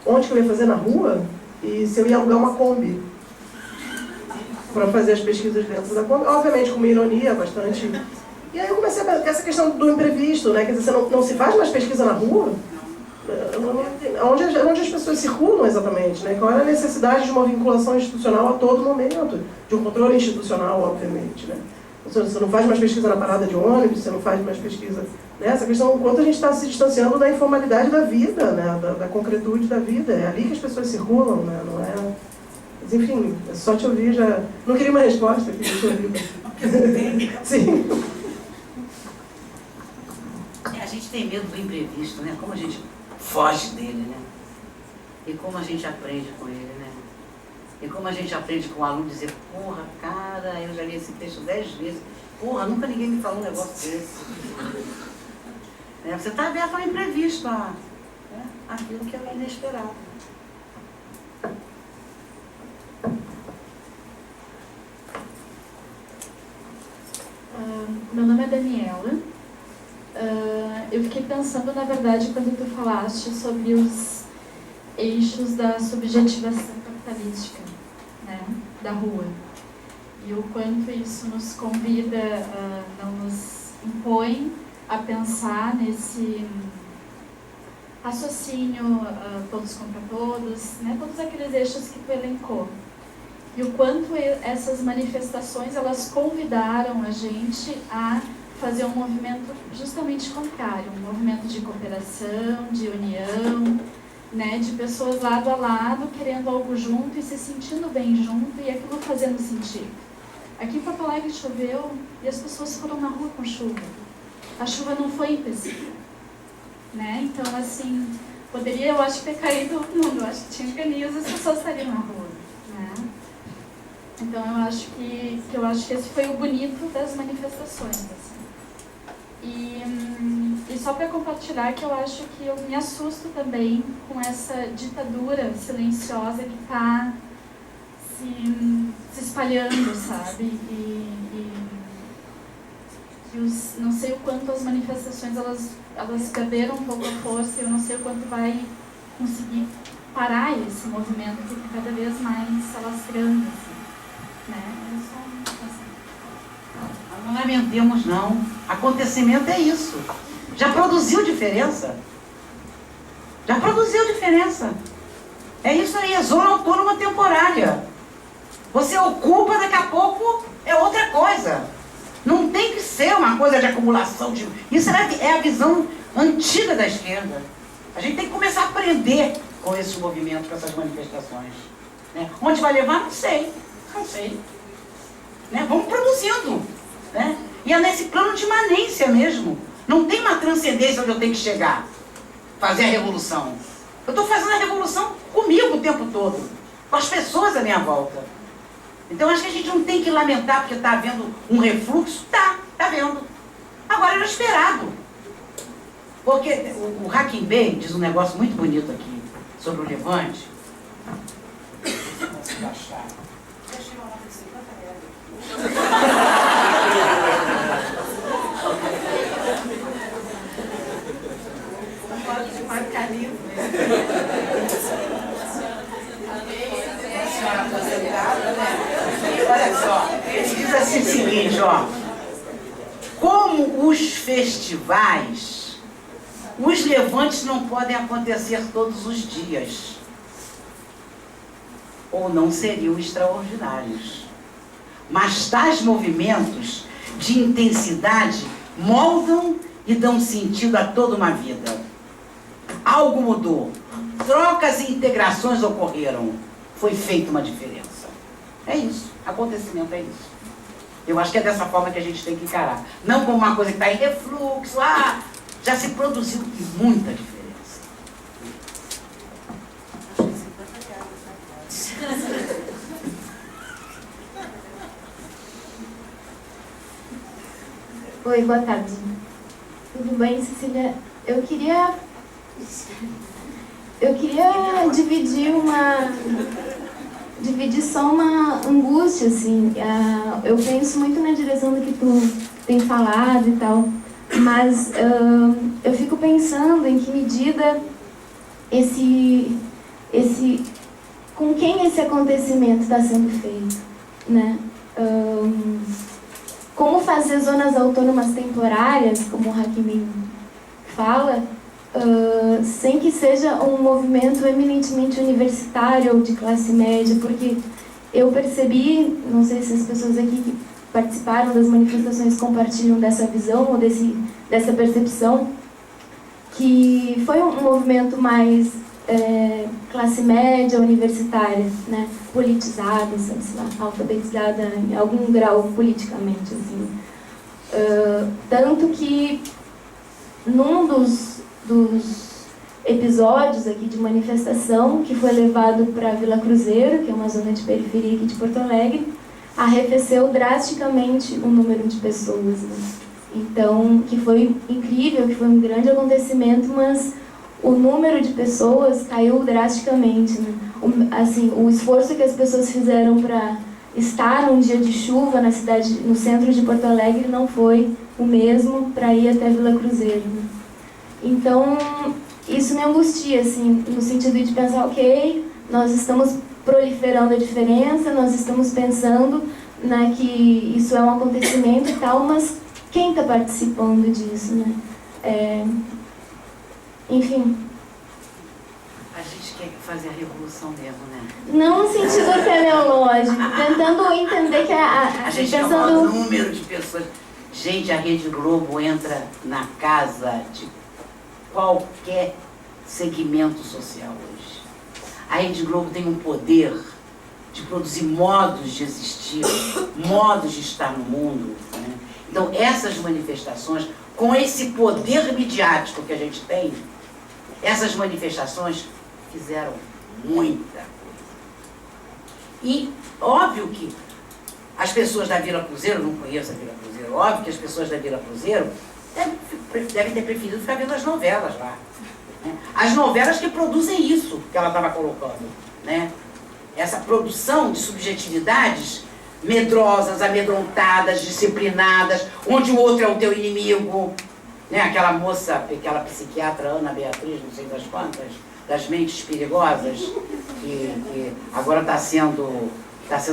Onde que eu ia fazer? Na rua? E se eu ia alugar uma Kombi para fazer as pesquisas dentro da Kombi, obviamente com uma ironia bastante... E aí eu comecei a pensar essa questão do imprevisto, né? Quer dizer, você não se faz mais pesquisa na rua? Onde as pessoas circulam exatamente, né? Qual era a necessidade de uma vinculação institucional a todo momento, de um controle institucional, obviamente, né? Você não faz mais pesquisa na parada de ônibus, você não faz mais pesquisa... Né? Essa questão, o quanto a gente está se distanciando da informalidade da vida, né? da concretude da vida. É ali que as pessoas circulam, né? Não é... Mas, enfim, é só te ouvir já... Não queria uma resposta, queria te ouvir. Sim. A gente tem medo do imprevisto, né? Como a gente foge dele, né? E como a gente aprende com ele, né? E como a gente aprende com o aluno dizer, porra, cara, eu já li esse texto 10 vezes, porra, nunca ninguém me falou um negócio desse. Você está aberto ao imprevisto, aquilo que é inesperado. Meu nome é Daniela. Eu fiquei pensando, na verdade, quando tu falaste sobre os eixos da subjetivação capitalística, né, da rua. E o quanto isso nos convida, não nos impõe a pensar nesse raciocínio todos contra todos, né, todos aqueles eixos que tu elencou. E o quanto essas manifestações, elas convidaram a gente a fazer um movimento justamente contrário, um movimento de cooperação, de união, né, de pessoas lado a lado, querendo algo junto e se sentindo bem junto e aquilo fazendo sentido. Aqui em Porto Alegre choveu e as pessoas foram na rua com chuva. A chuva não foi empecilho, né? Então, assim, poderia, eu acho, ter caído o mundo. Eu acho que tinha granizo, as pessoas estariam na rua, né? Então, eu acho que esse foi o bonito das manifestações, assim. E só para compartilhar que eu acho que eu me assusto também com essa ditadura silenciosa que está se espalhando, sabe? Não sei o quanto as manifestações elas perderam um pouco a força, eu não sei o quanto vai conseguir parar esse movimento que fica cada vez mais se alastrando, assim, né? É só assim. Não lamentemos, não. Acontecimento é isso. Já produziu diferença. Já produziu diferença. É isso aí, é zona autônoma temporária. Você ocupa, daqui a pouco é outra coisa. Não tem que ser uma coisa de acumulação. Isso é a visão antiga da esquerda. A gente tem que começar a aprender com esses movimentos, com essas manifestações. Né? Onde vai levar, não sei. Não sei. Né? Vamos produzindo. Né? E é nesse plano de imanência mesmo. Não tem uma transcendência onde eu tenho que chegar. Fazer a revolução. Eu estou fazendo a revolução comigo o tempo todo. Com as pessoas à minha volta. Então acho que a gente não tem que lamentar porque está havendo um refluxo. Tá vendo. Agora era esperado. Porque o Hakim Bey diz um negócio muito bonito aqui sobre o Levante. Deixa eu achar. Deixa eu olhar de marcar livro, Olha só, ele diz assim o seguinte, ó. Como os festivais, os levantes não podem acontecer todos os dias. Ou não seriam extraordinários. Mas tais movimentos de intensidade moldam e dão sentido a toda uma vida. Algo mudou. Trocas e integrações ocorreram. Foi feita uma diferença. É isso. Acontecimento é isso. Eu acho que é dessa forma que a gente tem que encarar. Não como uma coisa que está em refluxo. Já se produziu muita diferença. Oi, boa tarde. Tudo bem, Cecília? Eu queria dividir só uma angústia, assim. Eu penso muito na direção do que tu tem falado e tal, mas eu fico pensando em que medida com quem esse acontecimento está sendo feito, né? Como fazer zonas autônomas temporárias, como o Hakim fala, sem que seja um movimento eminentemente universitário ou de classe média, porque eu percebi, não sei se as pessoas aqui que participaram das manifestações compartilham dessa visão ou dessa percepção, que foi um movimento mais classe média universitária, né? Politizada, sei lá, alfabetizada em algum grau politicamente, assim. Tanto que num dos episódios aqui de manifestação, que foi levado para Vila Cruzeiro, que é uma zona de periferia aqui de Porto Alegre, arrefeceu drasticamente o número de pessoas, né? Então, que foi incrível, que foi um grande acontecimento, mas o número de pessoas caiu drasticamente, né? O esforço que as pessoas fizeram para estar num dia de chuva na cidade, no centro de Porto Alegre, não foi o mesmo para ir até Vila Cruzeiro, né? Então, isso me angustia, assim, no sentido de pensar, ok, nós estamos proliferando a diferença, nós estamos pensando, né, que isso é um acontecimento e tal, mas quem está participando disso, né? Enfim. A gente quer fazer a revolução mesmo, né? Não no sentido teleológico, tentando entender que a gente pensando... não fala o número de pessoas. Gente, a Rede Globo entra na casa de qualquer segmento social hoje. A Rede Globo tem um poder de produzir modos de existir, modos de estar no mundo, né? Então, essas manifestações, com esse poder midiático que a gente tem, essas manifestações fizeram muita coisa. E, óbvio que as pessoas da Vila Cruzeiro, não conheço a Vila Cruzeiro, óbvio que as pessoas da Vila Cruzeiro devem ter preferido ficar vendo as novelas lá, né? As novelas que produzem isso que ela estava colocando, né? Essa produção de subjetividades medrosas, amedrontadas, disciplinadas, onde o outro é o teu inimigo, né? Aquela moça, aquela psiquiatra Ana Beatriz, não sei das quantas, das mentes perigosas, que agora está sendo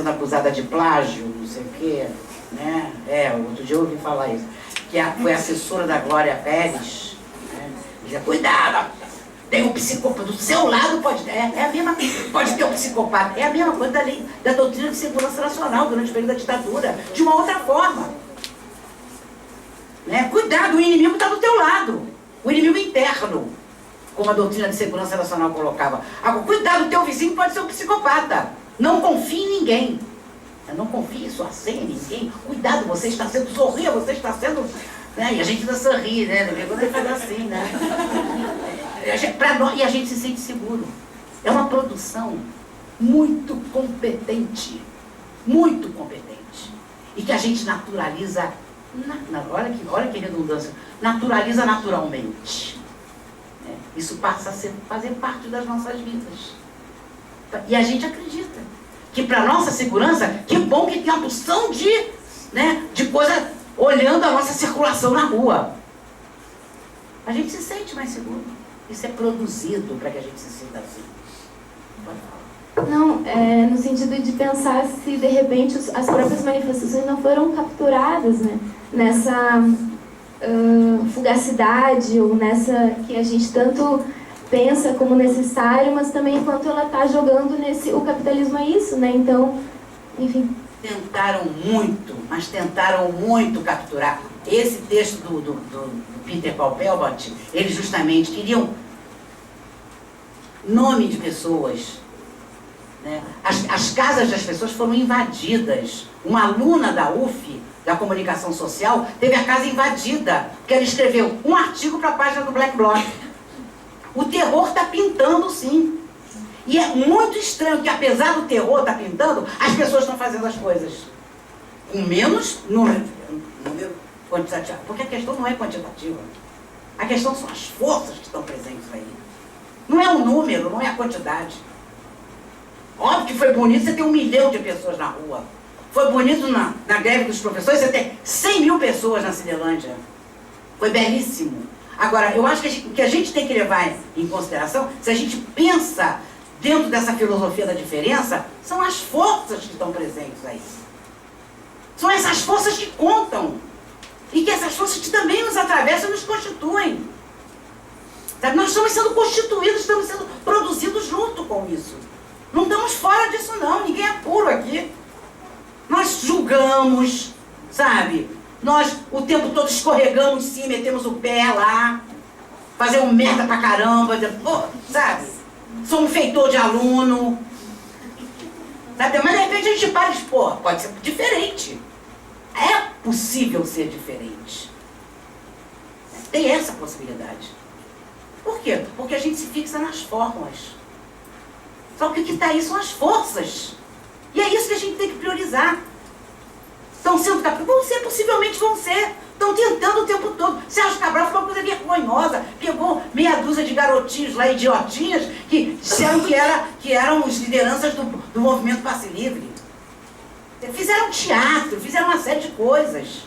acusada de plágio, não sei o quê, né? Outro dia eu ouvi falar isso, que foi assessora da Glória Pérez, né? Dizia, cuidado, tem um psicopata, do seu lado pode ter, pode ter um psicopata, é a mesma coisa da doutrina de segurança nacional durante o período da ditadura, de uma outra forma. Né? Cuidado, o inimigo está do teu lado, o inimigo interno, como a doutrina de segurança nacional colocava. Agora, cuidado, o teu vizinho pode ser um psicopata, não confie em ninguém. Não confie em sua senha, ninguém. Cuidado, você está sendo, sorria, você está sendo... Né? E a gente ainda sorri, né? Quando ele faz assim, né? E a gente se sente seguro. É uma produção muito competente. Muito competente. E que a gente naturaliza... Olha que redundância. Naturaliza naturalmente. Isso passa a fazer parte das nossas vidas. E a gente acredita que para nossa segurança, que bom que tem uma porção de coisa olhando a nossa circulação na rua. A gente se sente mais seguro. Isso é produzido para que a gente se sinta assim. Pode falar. Não, no sentido de pensar se de repente as próprias manifestações não foram capturadas, né, nessa fugacidade ou nessa que a gente tanto pensa como necessário, mas também enquanto ela está jogando o capitalismo é isso, né? Então, enfim. Tentaram muito, mas tentaram muito capturar. Esse texto do Peter Paul Pelbot, eles justamente queriam nome de pessoas. Né? As casas das pessoas foram invadidas. Uma aluna da UF, da comunicação social, teve a casa invadida, porque ela escreveu um artigo para a página do Black Bloc. O terror está pintando, sim. E é muito estranho que, apesar do terror estar pintando, as pessoas estão fazendo as coisas com menos número quantitativo. Porque a questão não é quantitativa. A questão são as forças que estão presentes aí. Não é o número, não é a quantidade. Óbvio que foi bonito você ter 1 milhão de pessoas na rua. Foi bonito na greve dos professores você ter 100 mil pessoas na Cinelândia. Foi belíssimo. Agora, eu acho que o que a gente tem que levar em consideração, se a gente pensa dentro dessa filosofia da diferença, são as forças que estão presentes aí. São essas forças que contam. E que essas forças que também nos atravessam e nos constituem. Sabe? Nós estamos sendo constituídos, estamos sendo produzidos junto com isso. Não estamos fora disso não, ninguém é puro aqui. Nós julgamos, sabe? Nós o tempo todo escorregamos sim, metemos o pé lá, fazemos merda pra caramba, sabe? Somos feitor de aluno. Sabe? Mas de repente a gente para e diz, pô, pode ser diferente. É possível ser diferente. Tem essa possibilidade. Por quê? Porque a gente se fixa nas formas. Só que o que está aí são as forças. E é isso que a gente tem que priorizar. Estão sendo capazes? Vão ser, possivelmente vão ser. Estão tentando o tempo todo. Sérgio Cabral foi uma coisa vergonhosa. Pegou meia dúzia de garotinhos lá, idiotinhas, que disseram que eram as lideranças do movimento Passe Livre. Fizeram teatro, fizeram uma série de coisas.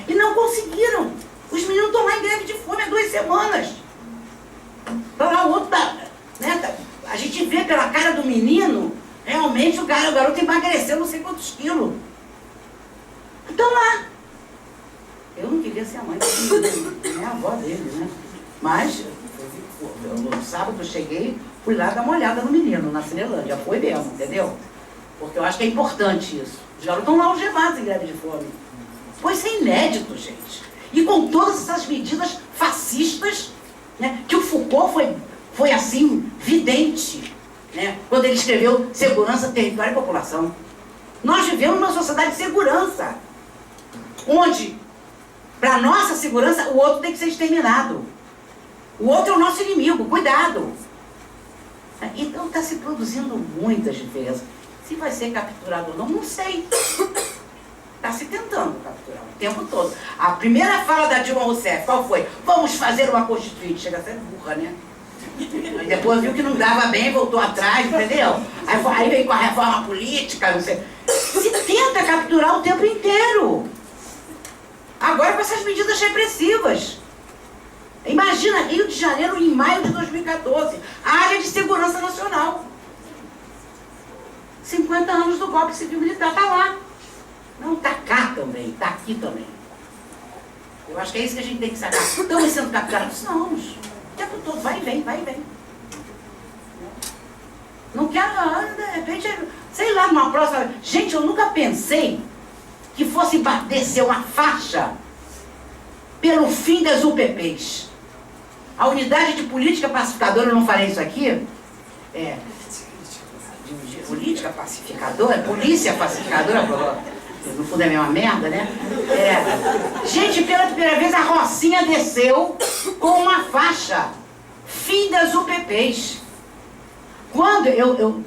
E não conseguiram. Os meninos estão lá em greve de fome há 2 semanas. Então lá o outro a gente vê pela cara do menino, realmente o garoto emagreceu não sei quantos quilos. Então lá. Eu não queria ser a mãe dele, nem a avó dele, né? Mas, no sábado eu cheguei, fui lá dar uma olhada no menino, na Cinelândia. Foi mesmo, entendeu? Porque eu acho que é importante isso. Os garotos estão lá algemados em greve de fome. Pois isso é inédito, gente. E com todas essas medidas fascistas, né, que o Foucault foi assim, vidente, né, quando ele escreveu Segurança, Território e População. Nós vivemos numa sociedade de segurança, onde, para a nossa segurança, o outro tem que ser exterminado. O outro é o nosso inimigo, cuidado. Então está se produzindo muitas diferenças. Se vai ser capturado ou não, não sei. Está se tentando capturar o tempo todo. A primeira fala da Dilma Rousseff, qual foi? Vamos fazer uma constituinte. Chega a ser burra, né? Aí depois viu que não dava bem, voltou atrás, entendeu? Aí veio com a reforma política, não sei. Se tenta capturar o tempo inteiro. Agora com essas medidas repressivas. Imagina, Rio de Janeiro em maio de 2014, área de segurança nacional. 50 anos do golpe civil militar, está lá. Não, está cá também, está aqui também. Eu acho que é isso que a gente tem que sacar. Estamos sendo capturados? Não, o tempo todo, vai e vem, vai e vem. Não quero, de repente, sei lá, numa próxima... Gente, eu nunca pensei que fosse descer uma faixa pelo fim das UPPs. A Unidade de Política Pacificadora, eu não falei isso aqui, política pacificadora, polícia pacificadora, no fundo é a mesma merda, né? Gente, pela primeira vez a Rocinha desceu com uma faixa, fim das UPPs. Quando eu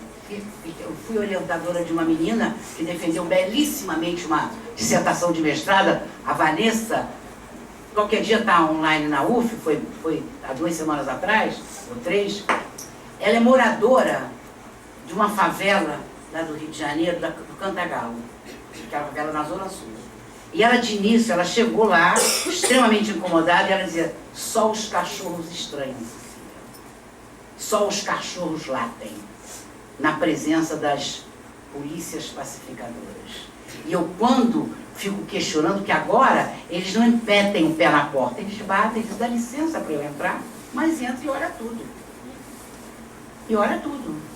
fui orientadora de uma menina que defendeu belíssimamente uma dissertação de mestrado, a Vanessa, qualquer dia está online na UF, foi há 2 semanas atrás, ou 3, ela é moradora de uma favela lá do Rio de Janeiro, do Cantagalo, que é uma favela na Zona Sul. E ela, de início, ela chegou lá, extremamente incomodada, e ela dizia, só os cachorros estranham. Só os cachorros latem na presença das polícias pacificadoras. E eu, quando fico questionando que agora eles não metem o pé na porta, eles batem, eles dão licença para eu entrar, mas entra e olha tudo. E olha tudo.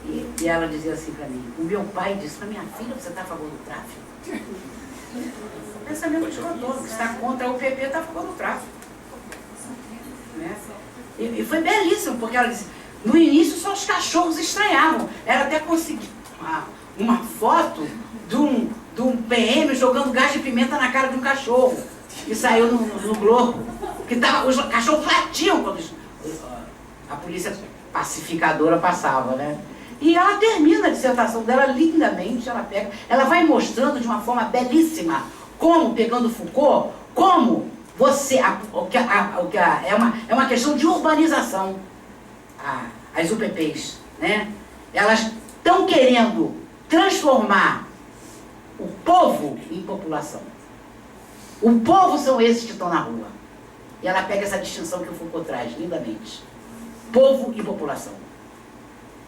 E ela dizia assim para mim, o meu pai disse para minha filha, você está a favor do tráfico? O pensamento de todo que está contra o PP está a favor do tráfico. Né? E foi belíssimo, porque ela disse, no início só os cachorros estranhavam. Ela até conseguiu uma foto de um PM jogando gás de pimenta na cara de um cachorro. E saiu no Globo. Que os cachorros latiam quando a polícia pacificadora passava, né? E ela termina a dissertação dela lindamente, ela vai mostrando de uma forma belíssima, como, pegando Foucault, como você, é uma questão de urbanização, as UPPs, né? Elas estão querendo transformar o povo em população. O povo são esses que estão na rua. E ela pega essa distinção que o Foucault traz, lindamente. Povo e população.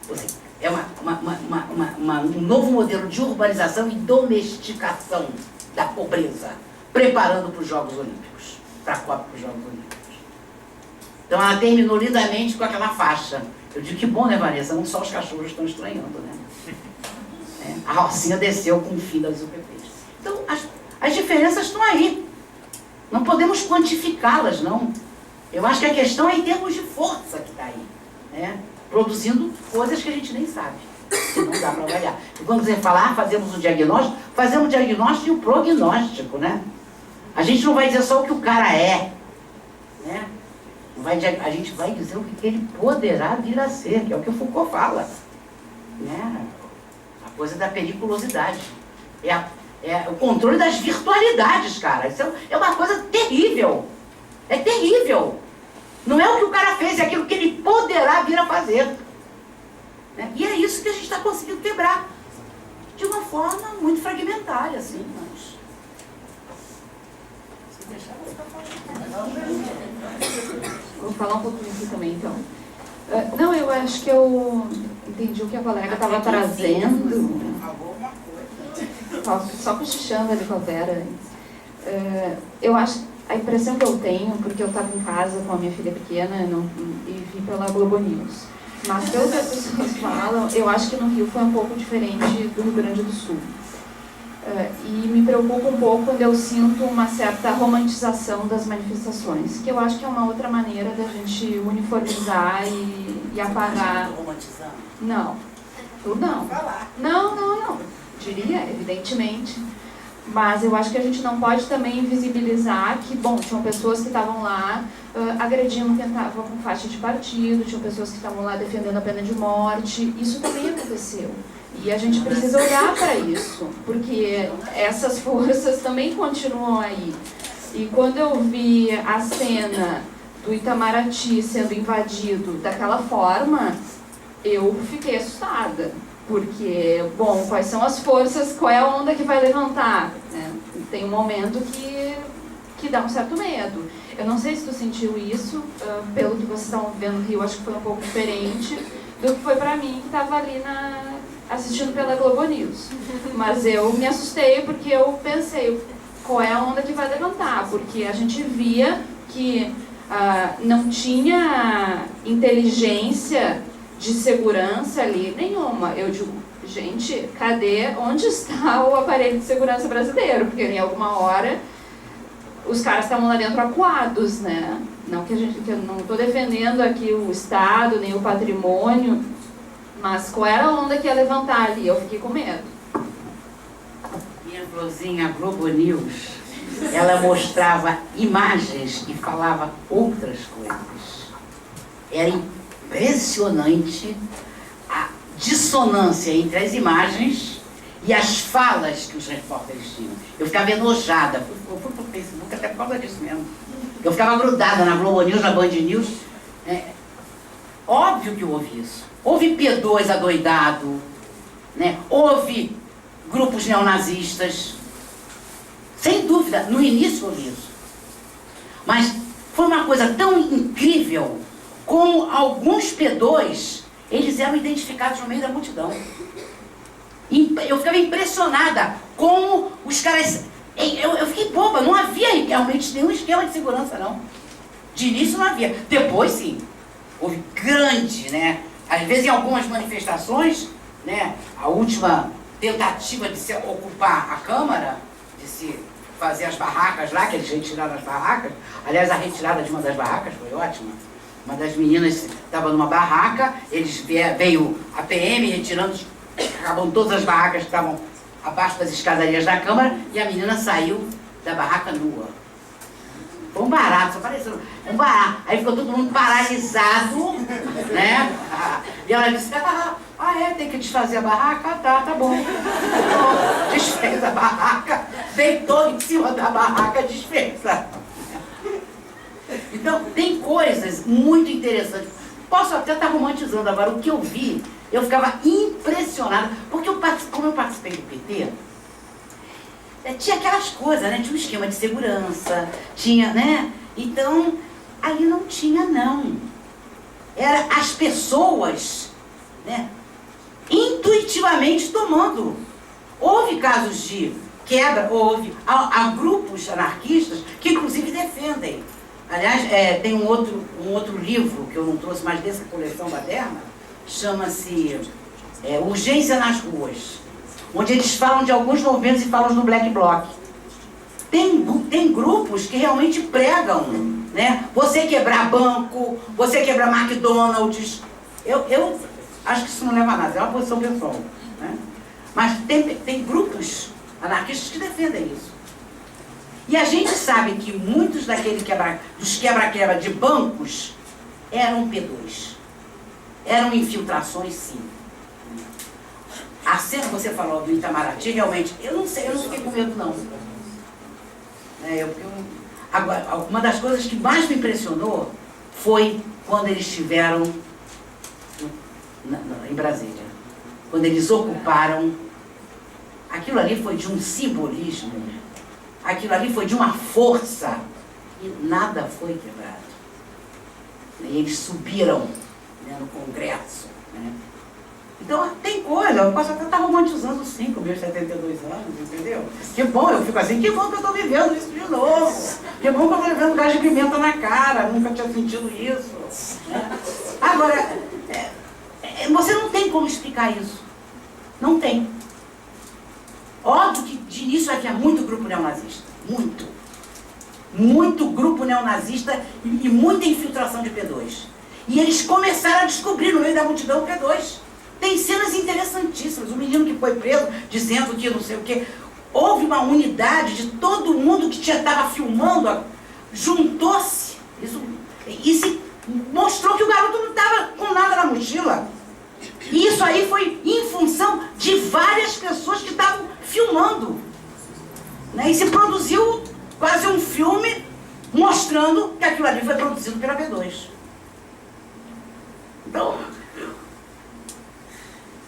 Ou seja, é um novo modelo de urbanização e domesticação da pobreza, preparando para os Jogos Olímpicos, para a Copa dos Jogos Olímpicos. Então ela terminou lindamente com aquela faixa. Eu digo que bom, né, Vanessa? Não só os cachorros estão estranhando, né? A Rocinha desceu com o fim das UPPs. Então, as diferenças estão aí. Não podemos quantificá-las, não. Eu acho que a questão é em termos de força que está aí, né? Produzindo coisas que a gente nem sabe, que não dá para avaliar. E quando você falar, fazemos o diagnóstico e o prognóstico, né? A gente não vai dizer só o que o cara é, né? A gente vai dizer o que ele poderá vir a ser, que é o que o Foucault fala, né? A coisa da periculosidade. É o controle das virtualidades, cara. Isso é uma coisa terrível. É terrível. Não é o que o cara fez, é aquilo que ele poderá vir a fazer. Né? E é isso que a gente está conseguindo quebrar. De uma forma muito fragmentária, assim. Mas... se deixar, eu vou ficar falando. Vou falar um pouquinho aqui também, então. Não, eu acho que eu entendi o que a colega estava trazendo. Só cochichando ali com a Vera. Eu acho... A impressão que eu tenho, porque eu estava em casa com a minha filha pequena e vi pela Globo News. Mas pelo que as pessoas falam, eu acho que no Rio foi um pouco diferente do Rio Grande do Sul. E me preocupa um pouco quando eu sinto uma certa romantização das manifestações, que eu acho que é uma outra maneira da gente uniformizar e apagar. Romantizando? Não. Não. Não. Diria, evidentemente. Mas eu acho que a gente não pode também invisibilizar que, bom, tinham pessoas que estavam lá agredindo quem estava com faixa de partido, tinham pessoas que estavam lá defendendo a pena de morte. Isso também aconteceu. E a gente precisa olhar para isso, porque essas forças também continuam aí. E quando eu vi a cena do Itamaraty sendo invadido daquela forma, eu fiquei assustada. Porque, bom, quais são as forças, qual é a onda que vai levantar? Né? Tem um momento que dá um certo medo. Eu não sei se tu sentiu isso, pelo que vocês estavam vendo no Rio, acho que foi um pouco diferente do que foi pra mim, que estava ali assistindo pela Globo News. Mas eu me assustei porque eu pensei, qual é a onda que vai levantar? Porque a gente via que não tinha inteligência de segurança ali nenhuma. Eu digo, gente, onde está o aparelho de segurança brasileiro? Porque em alguma hora os caras estavam lá dentro acuados, né? Não que eu não estou defendendo aqui o Estado, nem o patrimônio, mas qual era a onda que ia levantar ali? Eu fiquei com medo. Minha Florzinha, a Globo News, ela mostrava imagens e falava outras coisas. Era impressionante a dissonância entre as imagens e as falas que os repórteres tinham. Eu ficava enojada. Eu fui para o Facebook até por causa disso mesmo. Eu ficava grudada na Globo News, na Band News. Óbvio que houve isso. Houve P2 adoidado, né? Houve grupos neonazistas. Sem dúvida, no início houve isso. Mas foi uma coisa tão incrível como alguns P2, eles eram identificados no meio da multidão. Eu ficava impressionada como os caras... Eu fiquei boba, não havia realmente nenhum esquema de segurança, não. De início não havia. Depois, sim. Houve grande, né? Às vezes, em algumas manifestações, né? A última tentativa de se ocupar a Câmara, de se fazer as barracas lá, que eles retiraram as barracas. Aliás, a retirada de uma das barracas foi ótima. Uma das meninas estava numa barraca, veio a PM retirando, acabam todas as barracas que estavam abaixo das escadarias da Câmara, e a menina saiu da barraca nua. Foi um barato, só pareceu um barato. Aí ficou todo mundo paralisado, né? E ela disse, tem que desfazer a barraca? Tá bom. Então, desfez a barraca, deitou em cima da barraca, desfez. Então, tem coisas muito interessantes. Posso até estar romantizando agora. O que eu vi, eu ficava impressionada. Porque como eu participei do PT, tinha aquelas coisas, né? Tinha um esquema de segurança, tinha, né? Então, ali não tinha, não. Era as pessoas, né? Intuitivamente tomando. Houve casos de quebra, há grupos anarquistas que inclusive defendem. Aliás, tem um outro livro que eu não trouxe mais dessa coleção moderna, chama-se Urgência nas Ruas, onde eles falam de alguns movimentos e falam no Black Bloc. Tem grupos que realmente pregam, né? Você quebrar banco, você quebrar McDonald's. Eu acho que isso não leva a nada, é uma posição pessoal, né? Mas tem grupos anarquistas que defendem isso. E a gente sabe que muitos dos quebra-quebra de bancos eram P2. Eram infiltrações, sim. A cena que você falou do Itamaraty, realmente, eu não fiquei com medo, não. Agora, uma das coisas que mais me impressionou foi quando eles estiveram em Brasília. Quando eles ocuparam, aquilo ali foi de um simbolismo, aquilo ali foi de uma força, e nada foi quebrado. E eles subiram, né, no Congresso, né? Então, tem coisa, eu posso até estar romantizando sim com meus 72 anos, entendeu? Que bom, eu fico assim, que bom que eu estou vivendo isso de novo. Que bom que eu estou vivendo gás de pimenta na cara, nunca tinha sentido isso. Né? Agora, você não tem como explicar isso. Não tem. Óbvio que de início havia muito grupo neonazista. Muito. Muito grupo neonazista e muita infiltração de P2. E eles começaram a descobrir no meio da multidão o P2. Tem cenas interessantíssimas. O menino que foi preso dizendo que não sei o quê. Houve uma unidade de todo mundo que estava filmando, juntou-se. E se mostrou que o garoto não estava com nada na mochila. E isso aí foi em função de várias pessoas que estavam filmando. Né? E se produziu quase um filme mostrando que aquilo ali foi produzido pela P2. Então,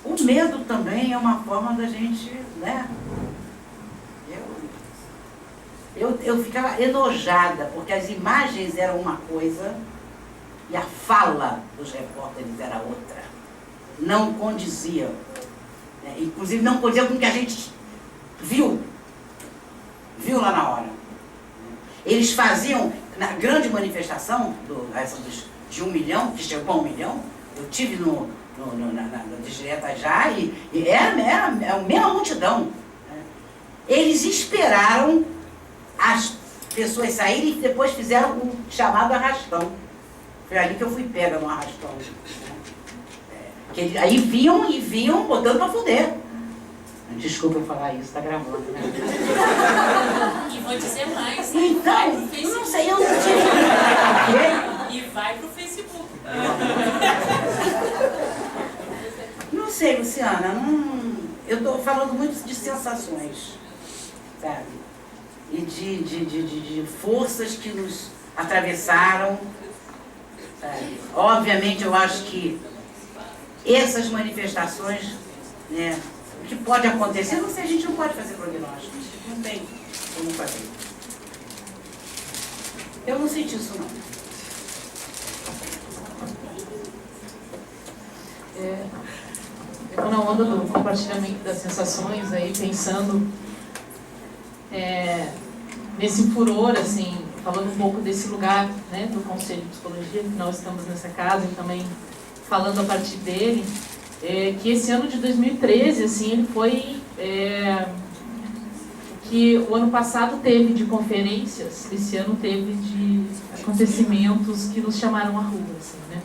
o medo também é uma forma da gente, né? Eu ficava enojada, porque as imagens eram uma coisa e a fala dos repórteres era outra. Não condizia. né? Inclusive não condizer com o que a gente viu lá na hora. Eles faziam, na grande manifestação de 1 milhão, que chegou a 1 milhão, eu tive na direta já, e era a mesma multidão. Né? Eles esperaram as pessoas saírem e depois fizeram o chamado arrastão. Foi ali que eu fui pega no arrastão. Né? Aí vinham botando pra fuder. Desculpa eu falar isso, tá gravando, né? E vou dizer mais. Então, eu não sei, eu não tive. E vai pro Facebook. Não sei, Luciana, eu estou falando muito de sensações, sabe? E de forças que nos atravessaram, sabe? Obviamente, eu acho que essas manifestações, né, o que pode acontecer, não sei, a gente não pode fazer prognóstico, não tem como fazer. Eu não senti isso, não. Eu estou na onda do compartilhamento das sensações, aí pensando nesse furor, assim, falando um pouco desse lugar, né, do Conselho de Psicologia, que nós estamos nessa casa, e também falando a partir dele, que esse ano de 2013, assim, ele foi que o ano passado teve de conferências, esse ano teve de acontecimentos que nos chamaram à rua, assim, né?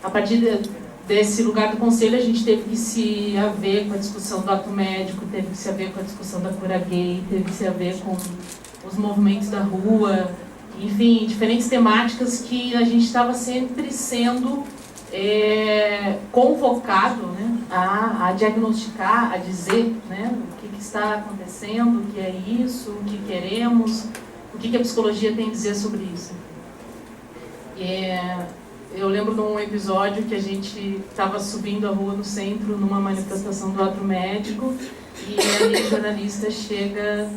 A partir desse lugar do conselho, a gente teve que se haver com a discussão do ato médico, teve que se haver com a discussão da cura gay, teve que se haver com os movimentos da rua, enfim, diferentes temáticas que a gente estava sempre sendo convocado, né, a diagnosticar, a dizer, né, o que está acontecendo, o que é isso, o que queremos, o que a psicologia tem a dizer sobre isso. Eu lembro de um episódio que a gente estava subindo a rua no centro numa manifestação do ato médico e a jornalista chega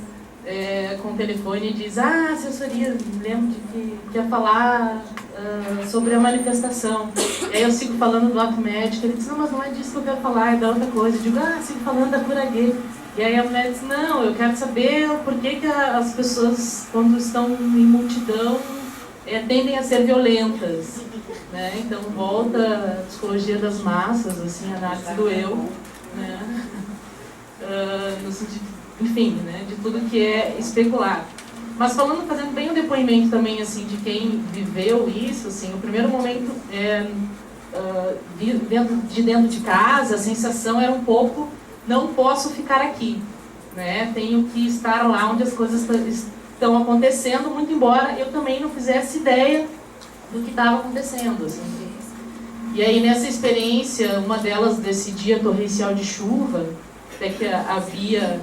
com o telefone e diz: assessoria, lembro de que ia falar sobre a manifestação. E aí eu sigo falando do ato médico, ele diz: não, mas não é disso que eu quero falar, é da outra coisa. Eu digo: sigo falando da cura gay. E aí a mulher diz: não, eu quero saber por que as pessoas, quando estão em multidão, tendem a ser violentas. Né? Então volta a psicologia das massas, assim, a análise do eu, né? No sentido, enfim, né? De tudo que é especular. Mas fazendo bem o depoimento também, assim, de quem viveu isso, assim, o primeiro momento dentro de casa, a sensação era um pouco: não posso ficar aqui, né? Tenho que estar lá onde as coisas estão acontecendo, muito embora eu também não fizesse ideia do que estava acontecendo, assim. E aí nessa experiência, uma delas desse dia torrencial de chuva, até que a Bia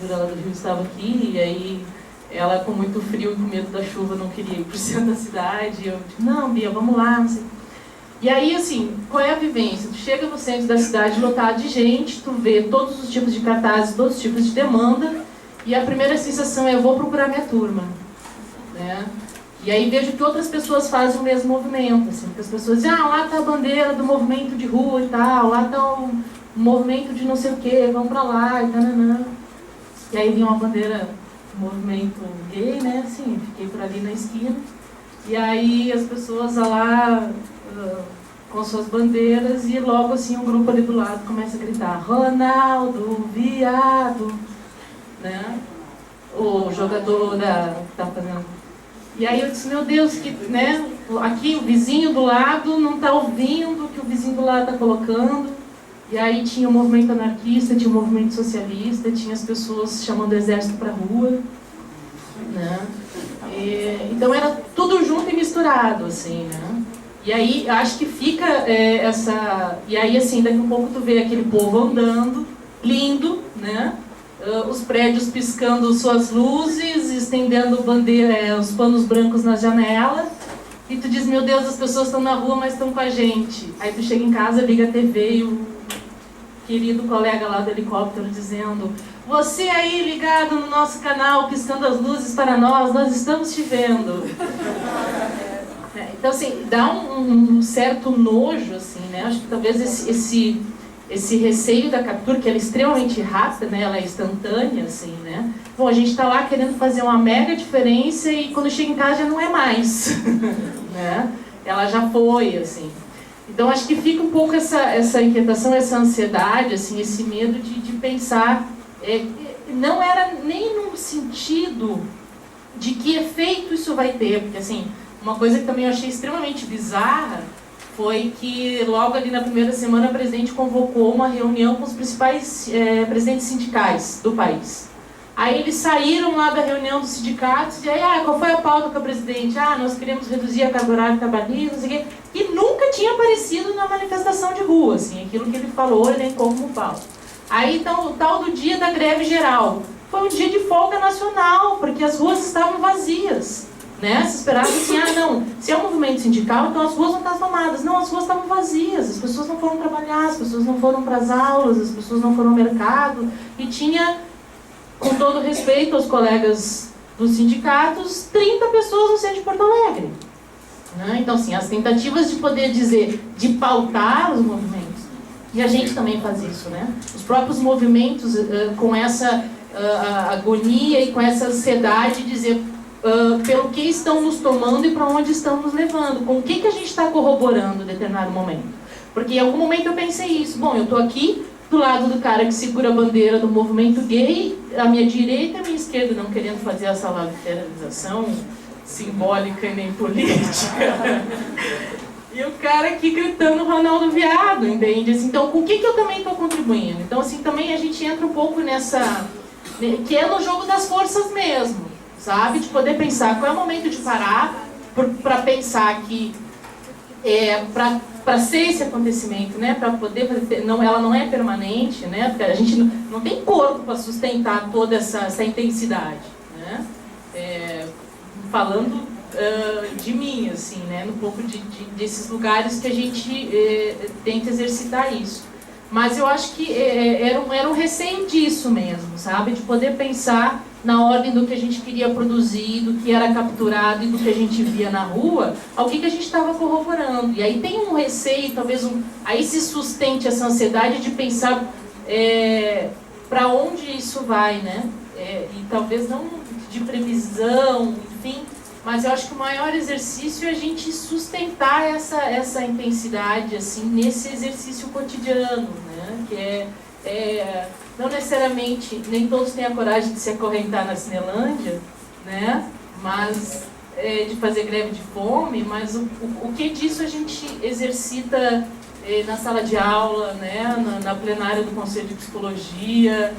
Durala do Rio estava aqui, e aí ela com muito frio e com medo da chuva não queria ir para o centro da cidade, e eu disse: não, Bia, vamos lá, não sei. E aí, assim, qual é a vivência? Tu chega no centro da cidade lotado de gente, tu vê todos os tipos de cartazes, todos os tipos de demanda, e a primeira sensação é: eu vou procurar minha turma, né? E aí vejo que outras pessoas fazem o mesmo movimento, assim, que as pessoas dizem: lá está a bandeira do movimento de rua e tal, lá está o movimento de não sei o quê, vamos para lá e tananã. E aí vinha uma bandeira do movimento gay, né, assim, fiquei por ali na esquina, e aí as pessoas lá com suas bandeiras, e logo assim um grupo ali do lado começa a gritar: Ronaldo, viado, né, o jogador que está fazendo. E aí eu disse: meu Deus, que, né, aqui o vizinho do lado não está ouvindo o que o vizinho do lado está colocando. E aí tinha o movimento anarquista, tinha o movimento socialista, tinha as pessoas chamando o exército para a rua, né? Então era tudo junto e misturado, assim, né? E aí acho que fica essa... E aí, assim, daqui a um pouco tu vê aquele povo andando, lindo, né? Os prédios piscando suas luzes, estendendo os panos brancos nas janelas, e tu diz: meu Deus, as pessoas estão na rua, mas estão com a gente. Aí tu chega em casa, liga a TV e o querido colega lá do helicóptero dizendo: você aí ligado no nosso canal, piscando as luzes para nós estamos te vendo. Então, assim, dá um certo nojo, assim, né? Acho que talvez esse receio da captura, que ela é extremamente rápida, né? Ela é instantânea, assim, né? Bom, a gente está lá querendo fazer uma mega diferença e quando chega em casa já não é mais, né? Ela já foi, assim. Então, acho que fica um pouco essa inquietação, essa ansiedade, assim, esse medo de pensar. Não era nem no sentido de que efeito isso vai ter, porque, assim, uma coisa que também eu achei extremamente bizarra foi que logo ali na primeira semana a presidente convocou uma reunião com os principais presidentes sindicais do país. Aí eles saíram lá da reunião dos sindicatos e aí, qual foi a pauta com a presidente? Nós queremos reduzir a carga horária trabalhista, não sei o quê. E nunca tinha aparecido na manifestação de rua, assim, aquilo que ele falou, ele elencou como pauta. Aí, então, o tal do dia da greve geral. Foi um dia de folga nacional, porque as ruas estavam vazias. Né? Se esperava assim, não, se é um movimento sindical, então as ruas vão estar tomadas. Não, as ruas estavam vazias, as pessoas não foram trabalhar, as pessoas não foram para as aulas, as pessoas não foram ao mercado. E tinha, com todo respeito aos colegas dos sindicatos, 30 pessoas no centro de Porto Alegre. Né? Então, assim, as tentativas de poder dizer, de pautar os movimentos, e a gente também faz isso, né? Os próprios movimentos com essa agonia e com essa ansiedade de dizer pelo que estão nos tomando e para onde estão nos levando, com o que a gente está corroborando em determinado momento. Porque em algum momento eu pensei isso, bom, eu estou aqui do lado do cara que segura a bandeira do movimento gay, a minha direita e a minha esquerda não querendo fazer essa lateralização simbólica e nem política. E o cara aqui gritando Ronaldo Viado, entende? Assim, então, com o que eu também estou contribuindo? Então, assim, também a gente entra um pouco nessa... que é no jogo das forças mesmo, sabe? De poder pensar qual é o momento de parar para pensar que para ser esse acontecimento, né? Para poder fazer, ela não é permanente, né? Porque a gente não tem corpo para sustentar toda essa intensidade, né? Falando de mim, assim, né? Um pouco desses lugares que a gente tenta exercitar isso. Mas eu acho que era um receio disso mesmo, sabe? De poder pensar na ordem do que a gente queria produzir, do que era capturado e do que a gente via na rua, ao que a gente estava corroborando. E aí tem um receio, talvez aí se sustente essa ansiedade de pensar para onde isso vai, né? E talvez não de previsão, enfim, mas eu acho que o maior exercício é a gente sustentar essa intensidade, assim, nesse exercício cotidiano, né? Que não necessariamente, nem todos têm a coragem de se acorrentar na Cinelândia, né? Mas de fazer greve de fome, mas o que disso a gente exercita na sala de aula, né? Na plenária do Conselho de Psicologia,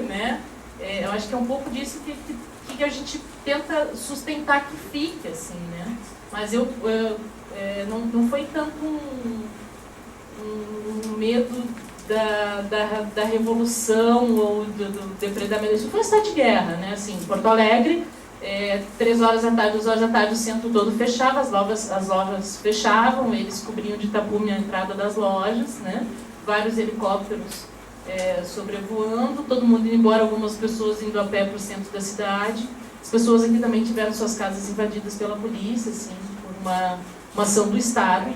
né? Eu acho que é um pouco disso que a gente tenta sustentar que fique, assim, né? Mas não foi tanto um medo da revolução ou do depredamento. Isso foi um estado de guerra, né? Assim, Porto Alegre, 3 horas da tarde, 2 horas da tarde, o centro todo fechava, as lojas fechavam, eles cobriam de tapume a entrada das lojas, né? Vários helicópteros sobrevoando, todo mundo indo embora, algumas pessoas indo a pé para o centro da cidade. As pessoas aqui também tiveram suas casas invadidas pela polícia, assim, por uma ação do Estado.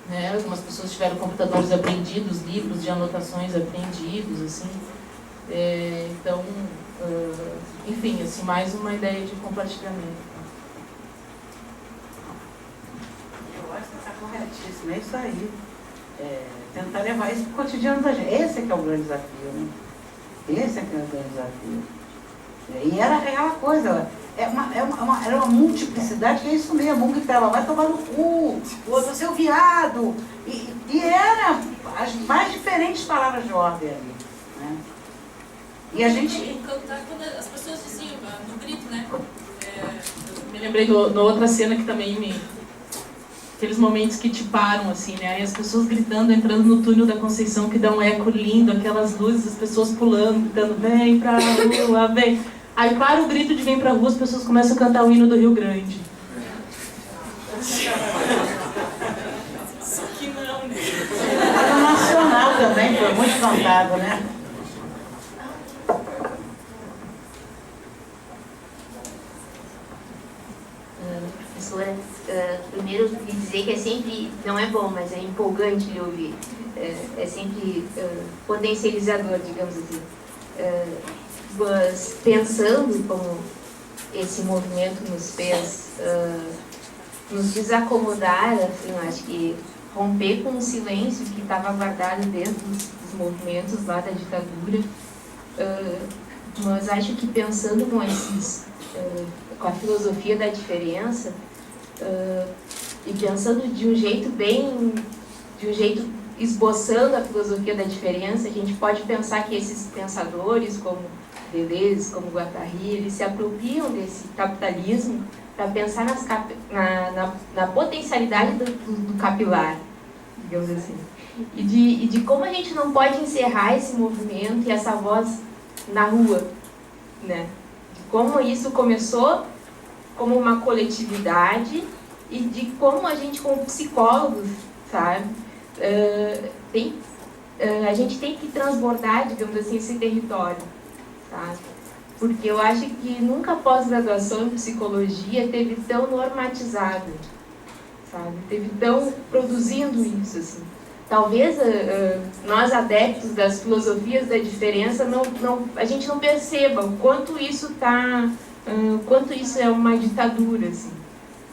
Né? Algumas pessoas tiveram computadores apreendidos, livros de anotações apreendidos, assim. Então, enfim, assim, mais uma ideia de compartilhamento. Eu acho que está corretíssimo, é isso aí. Tentar levar isso para o cotidiano da gente. Esse é que é o grande desafio, né? Esse é que é o grande desafio. E era aquela coisa, era uma multiplicidade, que é isso mesmo, um gritava, vai tomar no cu, o outro, seu viado, e era as mais diferentes palavras de ordem ali, né? E a gente... Quando as pessoas diziam, no grito, né? Me lembrei de outra cena que também aqueles momentos que te param, assim, né? Aí as pessoas gritando, entrando no túnel da Conceição, que dá um eco lindo, aquelas luzes, as pessoas pulando, gritando, vem pra rua, vem. Aí para o grito de vem pra rua, as pessoas começam a cantar o hino do Rio Grande. Só que não, né? O nacional também foi muito cantado, né? professora. Primeiro, queria dizer que é sempre, não é bom, mas é empolgante lhe ouvir. É sempre potencializador, digamos assim. Mas pensando como esse movimento nos fez nos desacomodar, assim, acho que romper com um silêncio que estava guardado dentro dos movimentos lá da ditadura. Mas acho que pensando com a filosofia da diferença, e pensando de um jeito esboçando a filosofia da diferença, a gente pode pensar que esses pensadores, como Deleuze, como Guattari, eles se apropriam desse capitalismo para pensar na potencialidade do capilar, digamos assim. E de como a gente não pode encerrar esse movimento e essa voz na rua, né? De como isso começou como uma coletividade e de como a gente, como psicólogos, sabe, a gente tem que transbordar, digamos assim, esse território, sabe? Porque eu acho que nunca a pós-graduação em psicologia teve tão normatizada, sabe? Teve tão produzindo isso, assim. Talvez nós, adeptos das filosofias da diferença, a gente não perceba o quanto isso quanto isso é uma ditadura, assim.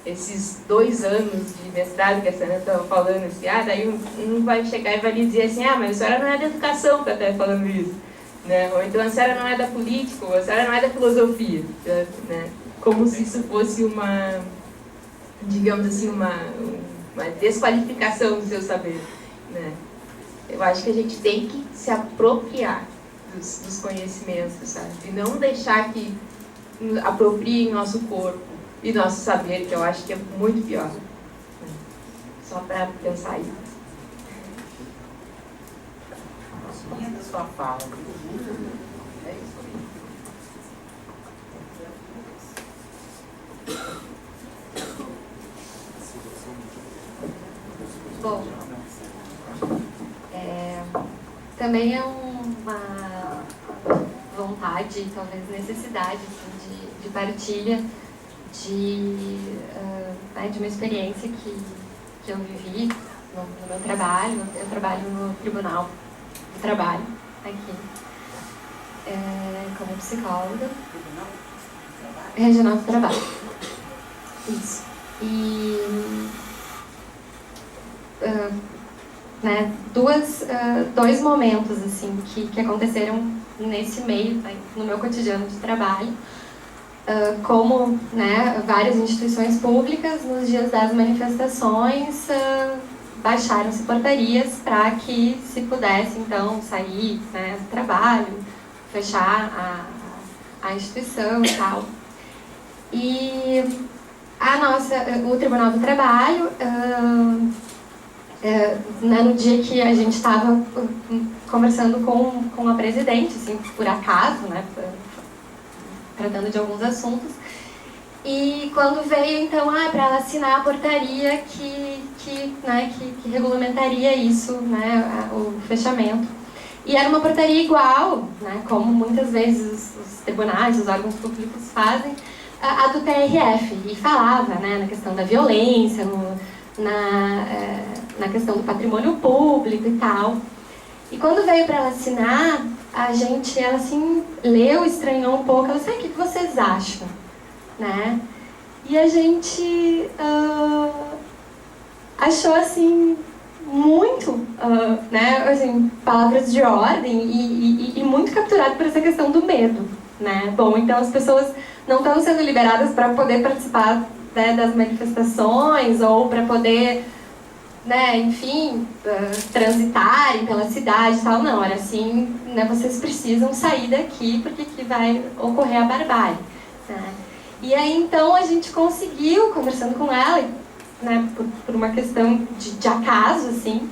Esses 2 anos de mestrado que a senhora estava falando, assim, daí um vai chegar e vai lhe dizer assim, mas a senhora não é da educação que está falando isso, né? Ou então a senhora não é da política, ou a senhora não é da filosofia, né? Como se isso fosse digamos assim, uma desqualificação do seu saber, né? Eu acho que a gente tem que se apropriar dos conhecimentos, sabe? E não deixar que apropriem nosso corpo e nosso saber, que eu acho que é muito pior, né? Só para pensar isso. Linda sua fala. É isso aí. Bom, também é uma vontade, talvez necessidade, assim, de partilha de uma experiência que eu vivi no meu trabalho. Eu trabalho no Tribunal do Trabalho aqui, como psicóloga. Regional do Trabalho. Isso. E dois momentos assim que aconteceram nesse meio, no meu cotidiano de trabalho, como, né, várias instituições públicas nos dias das manifestações baixaram-se portarias para que se pudesse então sair, né, do trabalho, fechar a instituição e tal. E o Tribunal do Trabalho, no dia que a gente estava conversando com a presidente, assim, por acaso, né, tratando de alguns assuntos, e quando veio, então, para ela assinar a portaria que regulamentaria isso, né, o fechamento. E era uma portaria igual, né, como muitas vezes os tribunais, os órgãos públicos fazem, a do TRF, e falava, né, na questão da violência, na questão do patrimônio público e tal. E quando veio para ela assinar, ela assim, leu, estranhou um pouco, ela disse, o que vocês acham? Né? E a gente achou, assim, muito, né, assim, palavras de ordem e muito capturado por essa questão do medo, né? Bom, então as pessoas não estão sendo liberadas para poder participar, né, das manifestações ou para poder, né, enfim, transitarem pela cidade e tal. Não, era assim, né, vocês precisam sair daqui porque aqui vai ocorrer a barbárie, né? E aí, então, a gente conseguiu, conversando com ela, né, por uma questão de acaso, assim,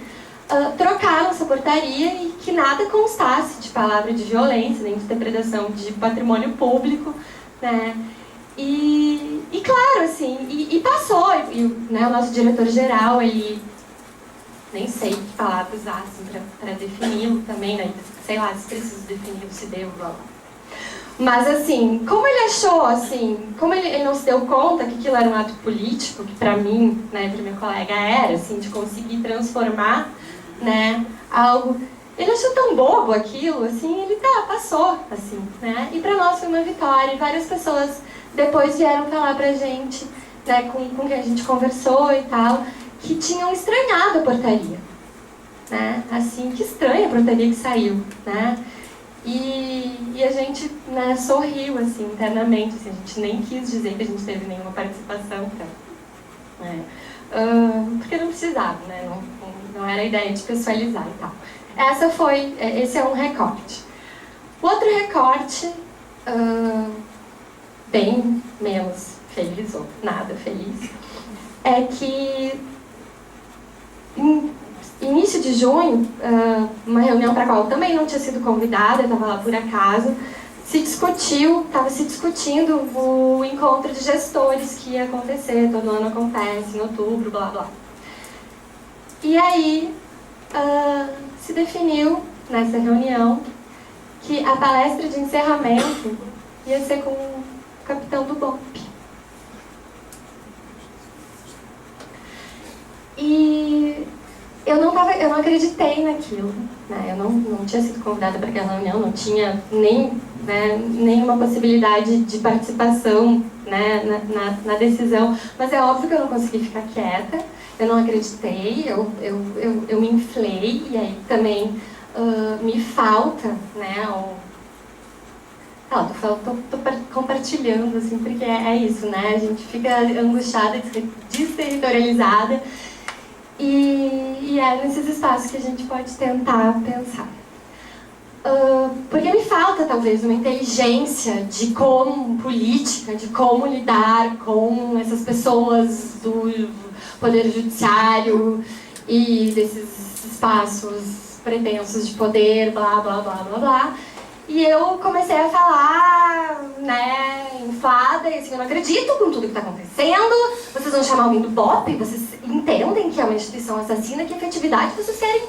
trocar nossa portaria e que nada constasse de palavra de violência, nem de depredação de patrimônio público, né? E claro, assim, e passou, né, o nosso diretor-geral, ele, nem sei que palavras usar, assim, para defini-lo também, né? Sei lá, se preciso defini-lo, se devo, blá, blá. Mas assim, como ele achou, assim, como ele não se deu conta que aquilo era um ato político, que para mim, né, para meu colega era, assim, de conseguir transformar, né, algo, ele achou tão bobo aquilo, assim, ele passou, assim, né, e para nós foi uma vitória, e várias pessoas depois vieram falar pra gente, né, com quem a gente conversou e tal, que tinham estranhado a portaria, né, assim, que estranha a portaria que saiu, né. E a gente, né, sorriu, assim, internamente, assim, a gente nem quis dizer que a gente teve nenhuma participação, né, porque não precisava, né, não era a ideia de pessoalizar e tal. Esse é um recorte. O outro recorte, bem menos feliz, ou nada feliz, é que início de junho, uma reunião para a qual eu também não tinha sido convidada, eu estava lá por acaso, estava se discutindo o encontro de gestores que ia acontecer, todo ano acontece, em outubro, blá blá. E aí se definiu nessa reunião que a palestra de encerramento ia ser com o capitão do BOP. E eu não acreditei naquilo, né? Eu não tinha sido convidada para aquela reunião, não tinha nenhuma possibilidade de participação, né, na decisão, mas é óbvio que eu não consegui ficar quieta, eu não acreditei, eu me inflei, e aí também me falta, né, tô compartilhando, assim, porque é isso, né, a gente fica angustiada, desterritorializada, e é nesses espaços que a gente pode tentar pensar. Porque me falta, talvez, uma inteligência de como política, de como lidar com essas pessoas do poder judiciário e desses espaços pretensos de poder, blá, blá, blá, blá, blá. E eu comecei a falar, né, inflada, e assim, eu não acredito com tudo que está acontecendo, vocês vão chamar alguém do BOP, vocês entendem que é uma instituição assassina, que efetividade vocês querem,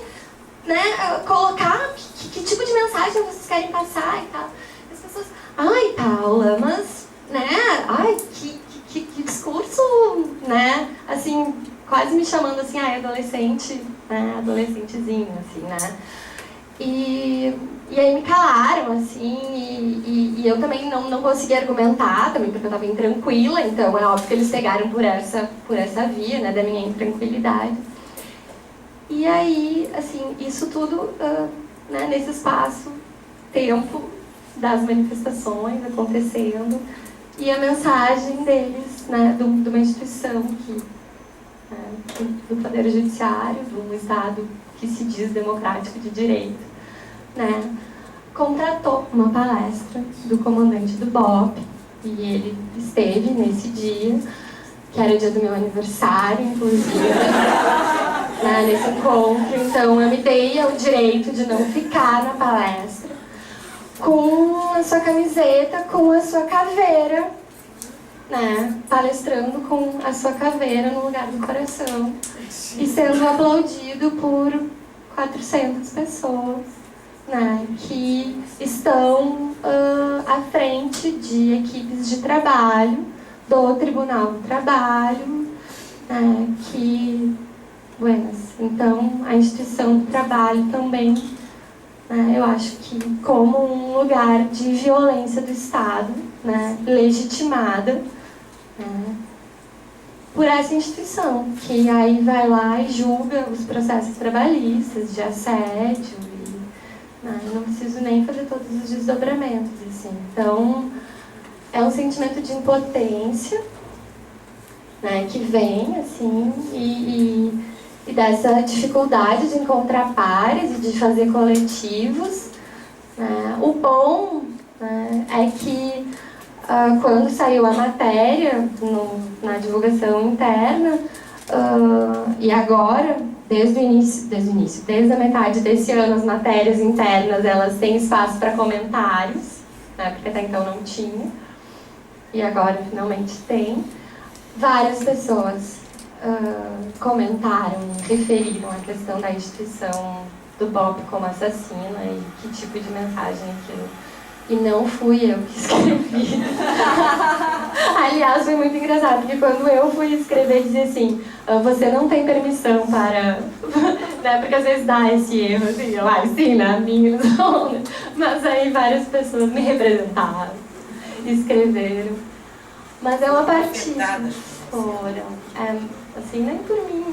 né, colocar, que tipo de mensagem vocês querem passar e tal. E as pessoas, ai, Paula, mas, né, ai, que discurso, né, assim, quase me chamando assim, ai, adolescente, né, adolescentezinho, assim, né. E aí me calaram, assim, e eu também não consegui argumentar, também porque eu estava intranquila, então é óbvio que eles pegaram por essa via, né, da minha intranquilidade. E aí, assim, isso tudo, né, nesse espaço, tempo das manifestações acontecendo, e a mensagem deles, né, de uma instituição do Poder Judiciário, de um Estado que se diz democrático de direito, né, contratou uma palestra do comandante do BOP, e ele esteve nesse dia, que era o dia do meu aniversário, inclusive, né, nesse encontro. Então eu me dei ao direito de não ficar na palestra com a sua camiseta, com a sua caveira, né, palestrando com a sua caveira no lugar do coração e sendo aplaudido por 400 pessoas, né, que estão à frente de equipes de trabalho do Tribunal do Trabalho, né, então a instituição do trabalho também, né, eu acho que como um lugar de violência do Estado, né, legitimada, né, por essa instituição, que aí vai lá e julga os processos trabalhistas de assédio, e não preciso nem fazer todos os desdobramentos, assim. Então, é um sentimento de impotência, né, que vem, assim, e dessa dificuldade de encontrar pares e de fazer coletivos, né. O bom, né, é que quando saiu a matéria na divulgação interna, e agora, desde a metade desse ano, as matérias internas elas têm espaço para comentários, né, porque até então não tinha, e agora finalmente tem. Várias pessoas comentaram, referiram a questão da instituição do BOP como assassina e que tipo de mensagem aquilo E não fui eu que escrevi. Aliás, foi muito engraçado, porque quando eu fui escrever, dizia assim, você não tem permissão para... né? Porque às vezes dá esse erro, assim, sim, na minha não, né? Mas aí várias pessoas me representaram, escreveram. Mas é uma partida. Foram. Assim, nem por mim,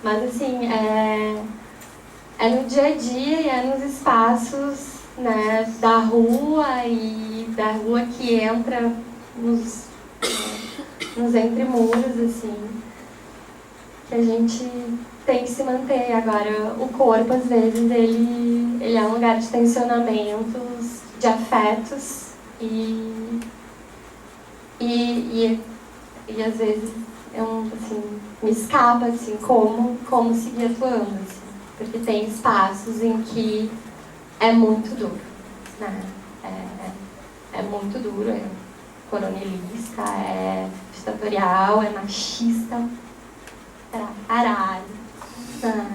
mas assim, é no dia a dia e é nos espaços, né, da rua e da rua que entra nos entremuros, assim, que a gente tem que se manter. Agora, o corpo, às vezes, ele é um lugar de tensionamentos, de afetos e às vezes assim, me escapa, assim, como seguir atuando, assim, porque tem espaços em que é muito duro, né? É muito duro, é coronelista, é ditatorial, é machista pra caralho, né?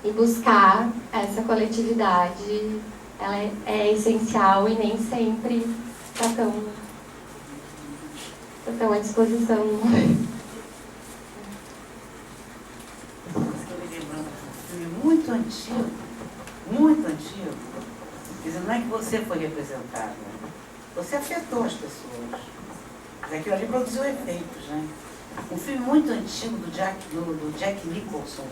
E buscar essa coletividade, ela é essencial e nem sempre está tão à disposição. Muito antigo, muito antigo. Quer dizer, não é que você foi representada, você afetou as pessoas. Mas aquilo ali produziu efeitos, né? Um filme muito antigo do Jack Nicholson,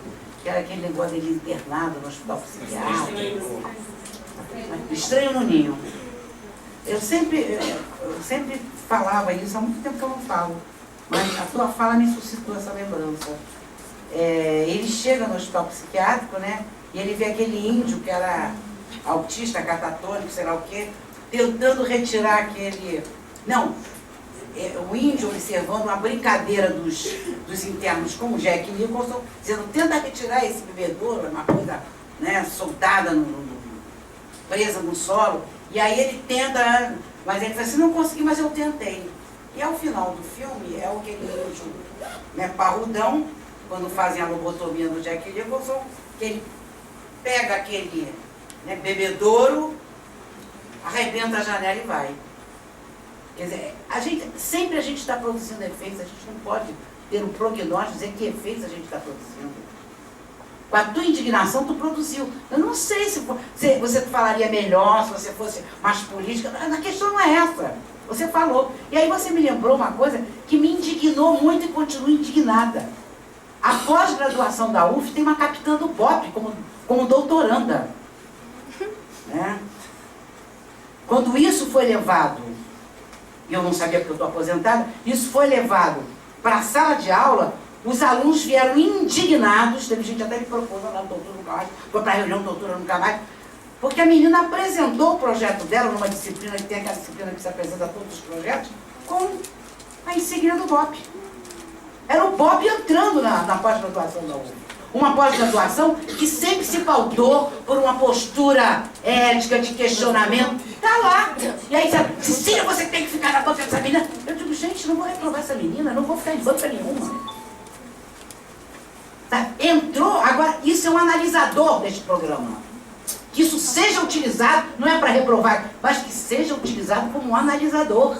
que era aquele negócio dele internado no hospital psiquiátrico. Estranho no Ninho. Eu sempre falava isso, há muito tempo que eu não falo, mas a tua fala me suscitou essa lembrança. Ele chega no hospital psiquiátrico, né? E ele vê aquele índio que era autista, catatônico, sei lá o quê, tentando retirar aquele... Não, o índio observando uma brincadeira dos internos com o Jack Nicholson, dizendo, tenta retirar esse bebedouro, uma coisa, né, soldada, presa no solo. E aí ele tenta, mas ele fala assim, não consegui, mas eu tentei. E ao final do filme, é aquele índio, né, parrudão, quando fazem a lobotomia no Jack Nicholson, que ele pega aquele, né, bebedouro, arrebenta a janela e vai. Quer dizer, sempre a gente está produzindo efeitos, a gente não pode ter um prognóstico, dizer que efeitos a gente está produzindo. Com a tua indignação, tu produziu. Eu não sei se você falaria melhor, se você fosse mais política. A questão não é essa. Você falou. E aí você me lembrou uma coisa que me indignou muito e continuo indignada. A pós-graduação da UF tem uma capitã do BOP como doutoranda. Né? Quando isso foi levado, e eu não sabia porque eu estou aposentada, isso foi levado para a sala de aula, os alunos vieram indignados, teve gente até me propôs, lá no doutor nunca mais, foi para a reunião do doutor nunca mais, porque a menina apresentou o projeto dela numa disciplina, que tem aquela disciplina que se apresenta a todos os projetos, com a insígnia do BOP. Era o BOP entrando na pós-graduação da UF. Uma pós-graduação que sempre se pautou por uma postura ética, de questionamento. Está lá. E aí, Cecília, você tem que ficar na banca dessa menina. Eu digo, gente, não vou reprovar essa menina, não vou ficar em banca nenhuma. Tá? Entrou, agora, isso é um analisador deste programa. Que isso seja utilizado, não é para reprovar, mas que seja utilizado como um analisador.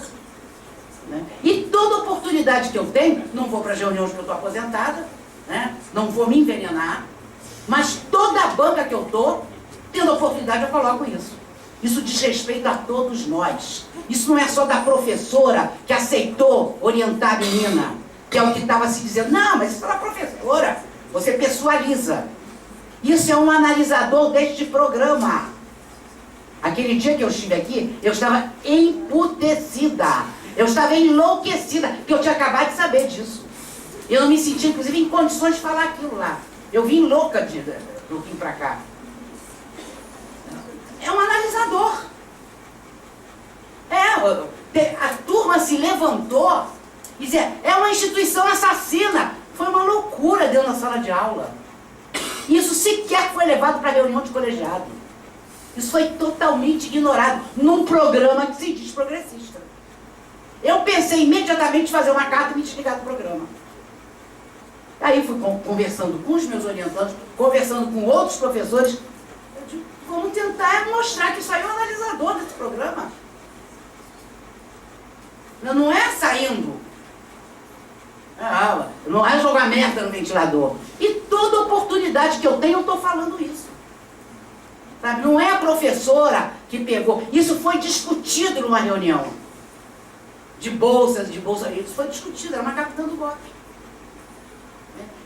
Né? E toda oportunidade que eu tenho, não vou para as reuniões porque eu estou aposentada, né? Não vou me envenenar, mas toda a banca que eu estou, tendo oportunidade, eu coloco isso. Isso diz respeito a todos nós. Isso não é só da professora que aceitou orientar a menina, que é o que estava se dizendo. Não, mas isso é da professora. Você pessoaliza. Isso é um analisador deste programa. Aquele dia que eu estive aqui, eu estava emputecida. Eu estava enlouquecida, porque eu tinha acabado de saber disso. Eu não me sentia, inclusive, em condições de falar aquilo lá. Eu vim louca do fim para cá. É um analisador. A turma se levantou e dizia, é uma instituição assassina. Foi uma loucura dentro da sala de aula. Isso sequer foi levado para a reunião de colegiado. Isso foi totalmente ignorado num programa que se diz progressista. Eu pensei imediatamente em fazer uma carta e me desligar do programa. Aí fui conversando com os meus orientandos, conversando com outros professores. Eu digo, vamos tentar mostrar que saiu o analisador desse programa. Não é saindo. Não é jogar merda no ventilador. E toda oportunidade que eu tenho, eu estou falando isso. Sabe? Não é a professora que pegou. Isso foi discutido numa reunião. De bolsas, isso foi discutido, era uma capitã do BOP.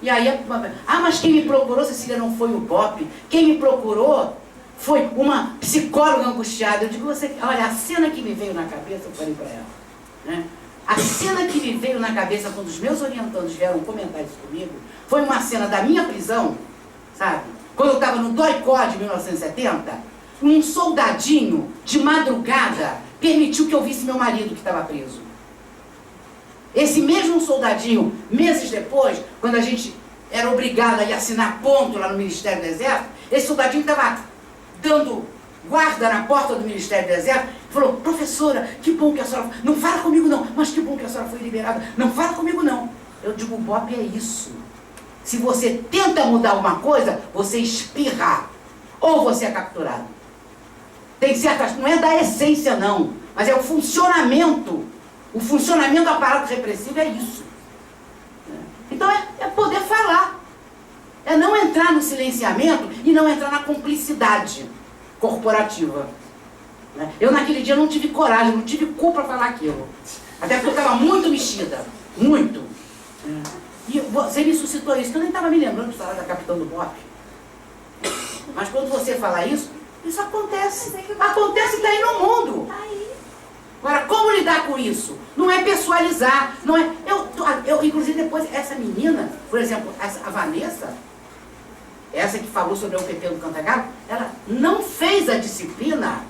E aí, mas quem me procurou, Cecília, não foi o BOP. Quem me procurou foi uma psicóloga angustiada. Eu digo, olha, a cena que me veio na cabeça, eu falei para ela, né? A cena que me veio na cabeça quando os meus orientandos vieram comentar isso comigo, foi uma cena da minha prisão, sabe? Quando eu estava no DOI-COR de 1970, um soldadinho, de madrugada, permitiu que eu visse meu marido que estava preso. Esse mesmo soldadinho, meses depois, quando a gente era obrigado a ir assinar ponto lá no Ministério do Exército, esse soldadinho estava dando guarda na porta do Ministério do Exército, falou, professora, que bom que a senhora... Não fala comigo não, mas que bom que a senhora foi liberada. Não fala comigo não. Eu digo, o BOP é isso. Se você tenta mudar uma coisa, você espirra. Ou você é capturado. Tem certas... Não é da essência não, mas é o funcionamento. O funcionamento do aparato repressivo é isso. Então é poder falar. É não entrar no silenciamento e não entrar na cumplicidade corporativa. Eu naquele dia não tive coragem, não tive culpa para falar aquilo. Até porque eu estava muito mexida. Muito. E você me suscitou isso, que eu nem estava me lembrando da história da capitã do BOP. Mas quando você fala isso, isso acontece. Acontece e está aí no mundo. Agora, como lidar com isso? Não é pessoalizar, não é... Eu inclusive, depois, essa menina, por exemplo, a Vanessa, essa que falou sobre a UPP do Cantagalo, ela não fez a disciplina